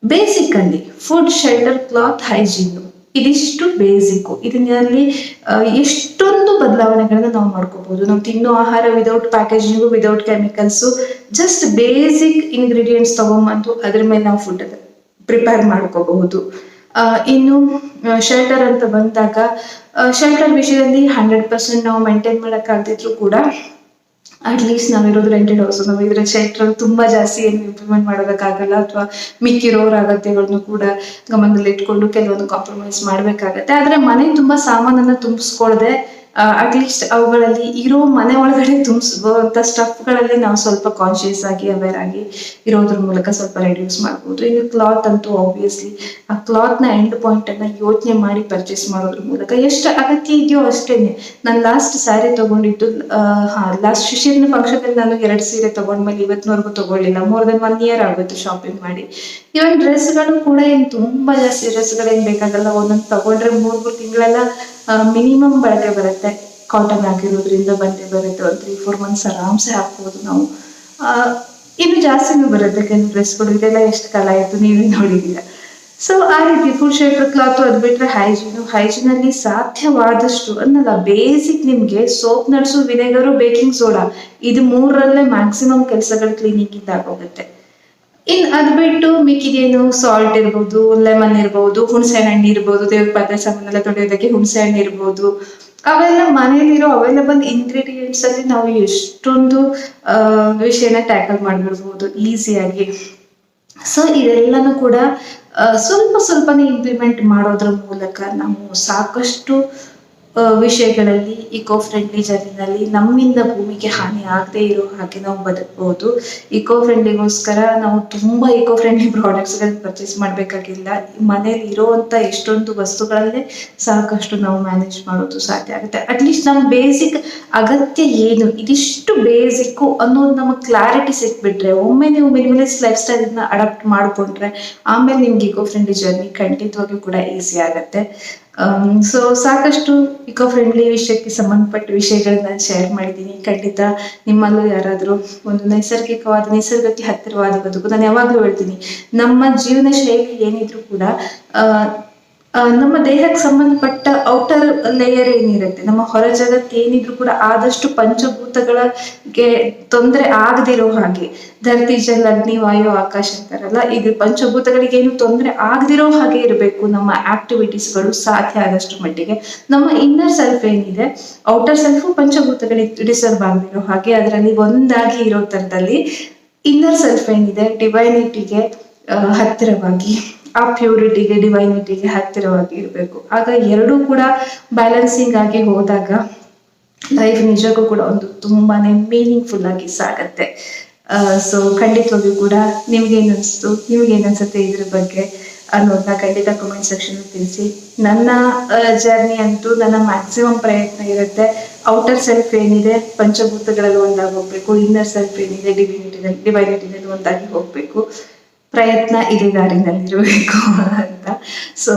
basically food, shelter, cloth, hygiene ಇದಿಷ್ಟು ಬೇಸಿಕ್. ಇದರಲ್ಲಿ ಎಷ್ಟೊಂದು ಬದಲಾವಣೆಗಳನ್ನ ನಾವು ಮಾಡ್ಕೋಬಹುದು. ನಾವು ತಿನ್ನೋ ಆಹಾರ without packaging, without chemicals, just basic ingredients ತಗೊಂಬಂದು ಅದ್ರ ಮೇಲೆ ನಾವು ಫುಡ್ ಪ್ರಿಪೇರ್ ಮಾಡ್ಕೋಬಹುದು. ಇನ್ನು ಶೆಲ್ಟರ್ ಅಂತ ಬಂದಾಗ, ಶೆಲ್ಟರ್ ವಿಷಯದಲ್ಲಿ 100% ನಾವು ಮೇಂಟೈನ್ ಮಾಡೋಕ್ಕಾಗ್ದಿದ್ರು ಕೂಡ ಅಟ್ಲೀಸ್ಟ್ ನಾವಿರೋದು ರೆಂಟೆಡ್ ಹೌಸ್, ನಾವು ಇದ್ರ ಶೆಲ್ಟರ್ ತುಂಬಾ ಜಾಸ್ತಿ ಏನು ಇಂಪ್ಲಿಮೆಂಟ್ ಮಾಡೋದಕ್ಕಾಗಲ್ಲ, ಅಥವಾ ಮಿಕ್ಕಿರೋರ ಅಗತ್ಯಗಳನ್ನು ಕೂಡ ಗಮನದಲ್ಲಿ ಇಟ್ಕೊಂಡು ಕೆಲವೊಂದು ಕಾಂಪ್ರಮೈಸ್ ಮಾಡ್ಬೇಕಾಗತ್ತೆ. ಆದ್ರೆ ಮನೆ ತುಂಬಾ ಸಾಮಾನನ್ನ ತುಂಬಿಸ್ಕೊಳ್ದೆ ಅಟ್ಲೀಸ್ಟ್ ಅವುಗಳಲ್ಲಿ ಇರೋ ಮನೆ ಒಳಗಡೆ ತುಂಬಿಸುವಂಥ ಸ್ಟಫ್ಗಳಲ್ಲಿ ನಾವು ಸ್ವಲ್ಪ ಕಾನ್ಶಿಯಸ್ ಆಗಿ ಅವೇರ್ ಆಗಿ ಇರೋದ್ರ ಮೂಲಕ ಸ್ವಲ್ಪ ರೆಡ್ಯೂಸ್ ಮಾಡ್ಬೋದು. ಇನ್ನು ಕ್ಲಾತ್ ಅಂತೂ ಆಬ್ವಿಯಸ್ಲಿ ಆ ಕ್ಲಾತ್ನ ಎಂಡ್ ಪಾಯಿಂಟನ್ನು ಯೋಚನೆ ಮಾಡಿ ಪರ್ಚೇಸ್ ಮಾಡೋದ್ರ ಮೂಲಕ ಎಷ್ಟು ಅಗತ್ಯ ಇದೆಯೋ ಅಷ್ಟೇನೆ. ನಾನು ಲಾಸ್ಟ್ ಸ್ಯಾರಿ ತೊಗೊಂಡಿದ್ದು ಲಾಸ್ಟ್ ಶಿಶಿರನ ಫಂಕ್ಷನಲ್ಲಿ ನಾನು 2 ಸೀರೆ ತೊಗೊಂಡ್ಮೇಲೆ ಇವತ್ತಿನವರೆಗೂ ತೊಗೊಳ್ಳಿಲ್ಲ. ಮೋರ್ ದೆನ್ 1 ಇಯರ್ ಆಗುತ್ತೆ ಶಾಪಿಂಗ್ ಮಾಡಿ. ಇವನ್ ಡ್ರೆಸ್ಗಳು ಕೂಡ ಏನು ತುಂಬ ಜಾಸ್ತಿ ಡ್ರೆಸ್ಗಳೇನು ಬೇಕಾಗಲ್ಲ. ಒಂದೊಂದು ತಗೊಂಡ್ರೆ 3-3 ತಿಂಗಳೆಲ್ಲ ಮಿನಿಮಮ್ ಬಳಕೆ ಬರುತ್ತೆ. ಕಾಟನ್ ಆಗಿರೋದ್ರಿಂದ ಬಂದೇ ಬರುತ್ತೆ. ಒಂದು 3-4 ಮಂತ್ಸ್ ಆರಾಮ್ಸೆ ಹಾಕ್ಬೋದು ನಾವು. ಇನ್ನು ಜಾಸ್ತಿನೂ ಬರುತ್ತೆ ಕೆಲವು ಡ್ರೆಸ್ಗಳು. ಇದೆಲ್ಲ ಎಷ್ಟು ಕಾಲ ಆಯಿತು ನೀವೇ ನೋಡಿದ್ದೀರ. ಸೊ ಆ ರೀತಿ ಫುಲ್ ಶೇಲ್ಟರ್ ಕ್ಲಾತು, ಅದು ಬಿಟ್ಟರೆ ಹೈಜೀನಲ್ಲಿ ಸಾಧ್ಯವಾದಷ್ಟು ಅನ್ನಲ್ಲ, ಬೇಸಿಕ್ ನಿಮಗೆ ಸೋಪ್, ನಟ್ಸು, ವಿನೆಗರು, ಬೇಕಿಂಗ್ ಸೋಡಾ ಇದು 3ರಲ್ಲೇ ಮ್ಯಾಕ್ಸಿಮಮ್ ಕೆಲಸಗಳು ಕ್ಲೀನಿಂಗ್ ಆಗೋಗುತ್ತೆ. ಇನ್ನು ಅದು ಬಿಟ್ಟು ಮಿಕ್ಕಿದೇನು ಸಾಲ್ಟ್ ಇರ್ಬೋದು, ಲೆಮನ್ ಇರ್ಬೋದು, ಹುಣಸೆ ಹಣ್ಣು ಇರ್ಬೋದು, ದೇವ್ರ ಪಾತ್ರೆ ಸಾಮಾನೆಲ್ಲ ತೊಳೆಯೋದಕ್ಕೆ ಹುಣಸೆ ಹಣ್ಣು ಇರ್ಬೋದು, ಅವೆಲ್ಲ ಮನೇಲಿರೋ ಅವೈಲಬಲ್ ಇಂಗ್ರೀಡಿಯೆಂಟ್ಸ್ ಅಲ್ಲಿ ನಾವು ಎಷ್ಟೊಂದು ವಿಷಯನ ಟ್ಯಾಕಲ್ ಮಾಡಿಬಿಡ್ಬೋದು ಈಸಿಯಾಗಿ. ಸೊ ಇದೆಲ್ಲನೂ ಕೂಡ ಸ್ವಲ್ಪನೇ ಇಂಪ್ಲಿಮೆಂಟ್ ಮಾಡೋದ್ರ ಮೂಲಕ ನಾವು ಸಾಕಷ್ಟು ವಿಷಯಗಳಲ್ಲಿ ಇಕೋ ಫ್ರೆಂಡ್ಲಿ ಜರ್ನಿನಲ್ಲಿ ನಮ್ಮಿಂದ ಭೂಮಿಗೆ ಹಾನಿ ಆಗದೆ ಇರೋ ಹಾಗೆ ನಾವು ಬದುಕಬಹುದು. ಇಕೋ ಫ್ರೆಂಡ್ಲಿಗೋಸ್ಕರ ನಾವು ತುಂಬಾ ಇಕೋ ಫ್ರೆಂಡ್ಲಿ ಪ್ರಾಡಕ್ಟ್ಸ್ಗಳನ್ನ ಪರ್ಚೇಸ್ ಮಾಡಬೇಕಾಗಿಲ್ಲ. ಮನೇಲಿ ಇರೋವಂಥ ಎಷ್ಟೊಂದು ವಸ್ತುಗಳಲ್ಲೇ ಸಾಕಷ್ಟು ನಾವು ಮ್ಯಾನೇಜ್ ಮಾಡೋದು ಸಾಧ್ಯ ಆಗುತ್ತೆ. ಅಟ್ಲೀಸ್ಟ್ ನಮ್ಮ ಬೇಸಿಕ್ ಅಗತ್ಯ ಏನು, ಇದಿಷ್ಟು ಬೇಸಿಕ್ಕು ಅನ್ನೋದು ನಮಗೆ ಕ್ಲಾರಿಟಿ ಸಿಕ್ಬಿಟ್ರೆ, ಒಮ್ಮೆ ನೀವು ಮಿನಿಮಲಿಸ್ಟ್ ಲೈಫ್ ಸ್ಟೈಲ್ನ ಅಡಾಪ್ಟ್ ಮಾಡಿಕೊಂಡ್ರೆ ಆಮೇಲೆ ನಿಮ್ಗೆ ಇಕೋ ಫ್ರೆಂಡ್ಲಿ ಜರ್ನಿ ಖಂಡಿತವಾಗಿಯೂ ಕೂಡ ಈಸಿ ಆಗುತ್ತೆ. ಸೊ ಸಾಕಷ್ಟು ಇಕೋ ಫ್ರೆಂಡ್ಲಿ ವಿಷಯಕ್ಕೆ ಸಂಬಂಧಪಟ್ಟ ವಿಷಯಗಳನ್ನ ನಾನು ಶೇರ್ ಮಾಡಿದ್ದೀನಿ. ಖಂಡಿತ ನಿಮ್ಮಲ್ಲೂ ಯಾರಾದರೂ ಒಂದು ನಿಸರ್ಗಕ್ಕೆ ಹತ್ತಿರವಾದ ಬದುಕು, ನಾನು ಯಾವಾಗಲೂ ಹೇಳ್ತೀನಿ, ನಮ್ಮ ಜೀವನ ಶೈಲಿ ಏನಿದ್ರು ಕೂಡ ನಮ್ಮ ದೇಹಕ್ಕೆ ಸಂಬಂಧಪಟ್ಟ ಔಟರ್ ಲೇಯರ್ ಏನಿರುತ್ತೆ, ನಮ್ಮ ಹೊರ ಜಗತ್ತು ಏನಿದ್ರು ಕೂಡ ಆದಷ್ಟು ಪಂಚಭೂತಗಳಿಗೆ ತೊಂದರೆ ಆಗದಿರೋ ಹಾಗೆ, ಧರತಿ, ಜಲ, ಅಗ್ನಿ, ವಾಯು, ಆಕಾಶ ಅಂತಾರಲ್ಲ, ಇದು ಪಂಚಭೂತಗಳಿಗೆ ಏನು ತೊಂದರೆ ಆಗದಿರೋ ಹಾಗೆ ಇರಬೇಕು ನಮ್ಮ ಆಕ್ಟಿವಿಟೀಸ್ಗಳು ಸಾಧ್ಯ ಆದಷ್ಟು ಮಟ್ಟಿಗೆ. ನಮ್ಮ ಇನ್ನರ್ ಸೆಲ್ಫ್ ಏನಿದೆ, ಔಟರ್ ಸೆಲ್ಫು ಪಂಚಭೂತಗಳಿಗೆ ಡಿಸ್ಟರ್ಬ್ ಆಗದಿರೋ ಹಾಗೆ ಅದರಲ್ಲಿ ಒಂದಾಗಿ ಇರೋ ಥರದಲ್ಲಿ ಇನ್ನರ್ ಸೆಲ್ಫ್ ಏನಿದೆ ಡಿವೈನಿಟಿಗೆ ಹತ್ತಿರವಾಗಿ, ಆ ಪ್ಯೂರಿಟಿಗೆ, ಡಿವೈನಿಟಿಗೆ ಹತ್ತಿರವಾಗಿ ಇರಬೇಕು. ಆಗ ಎರಡೂ ಕೂಡ ಬ್ಯಾಲೆನ್ಸಿಂಗ್ ಆಗಿ ಹೋದಾಗ ಲೈಫ್ ನಿಜಕ್ಕೂ ಕೂಡ ಒಂದು ತುಂಬಾನೇ ಮೀನಿಂಗ್ಫುಲ್ ಆಗಿ ಸಾಗತ್ತೆ. ಸೊ ಖಂಡಿತವಾಗಿಯೂ ಕೂಡ ನಿಮ್ಗೇನನ್ಸುತ್ತೆ ಇದ್ರ ಬಗ್ಗೆ ಅನ್ನೋದನ್ನ ಖಂಡಿತ ಕಮೆಂಟ್ ಸೆಕ್ಷನ್ ತಿಳಿಸಿ. ನನ್ನ ಜರ್ನಿ ಅಂತೂ ನನ್ನ ಮ್ಯಾಕ್ಸಿಮಮ್ ಪ್ರಯತ್ನ ಇರುತ್ತೆ. ಔಟರ್ ಸೆಲ್ಫ್ ಏನಿದೆ ಪಂಚಭೂತಗಳಲ್ಲಿ ಒಂದಾಗಿ ಹೋಗ್ಬೇಕು, ಇನ್ನರ್ ಸೆಲ್ಫ್ ಏನಿದೆ ಡಿವೈನಿಟಿನಲ್ಲಿ ಒಂದಾಗಿ ಹೋಗ್ಬೇಕು. ಪ್ರಯತ್ನ ಇದೇ ದಾರಿನಲ್ಲಿರಬೇಕು ಅಂತ. ಸೊ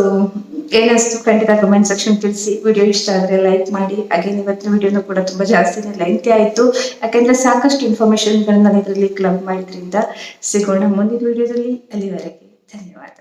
ಏನಿಸ್ತು ಖಂಡಿತ ಕಮೆಂಟ್ ಸೆಕ್ಷನ್ ತಿಳಿಸಿ. ವಿಡಿಯೋ ಇಷ್ಟ ಆದರೆ ಲೈಕ್ ಮಾಡಿ. ಅಗೇನ್ ಇವತ್ತಿನ ವಿಡಿಯೋನು ಕೂಡ ತುಂಬ ಜಾಸ್ತಿನೇ ಲೆಂತಿ ಆಯಿತು, ಯಾಕೆಂದರೆ ಸಾಕಷ್ಟು ಇನ್ಫಾರ್ಮೇಷನ್ಗಳನ್ನ ನಾನು ಇದರಲ್ಲಿ ಕ್ಲಬ್ ಮಾಡಿದ್ರಿಂದ. ಸಿಗೋಣ ಮುಂದಿನ ವಿಡಿಯೋದಲ್ಲಿ. ಅಲ್ಲಿವರೆಗೆ ಧನ್ಯವಾದ.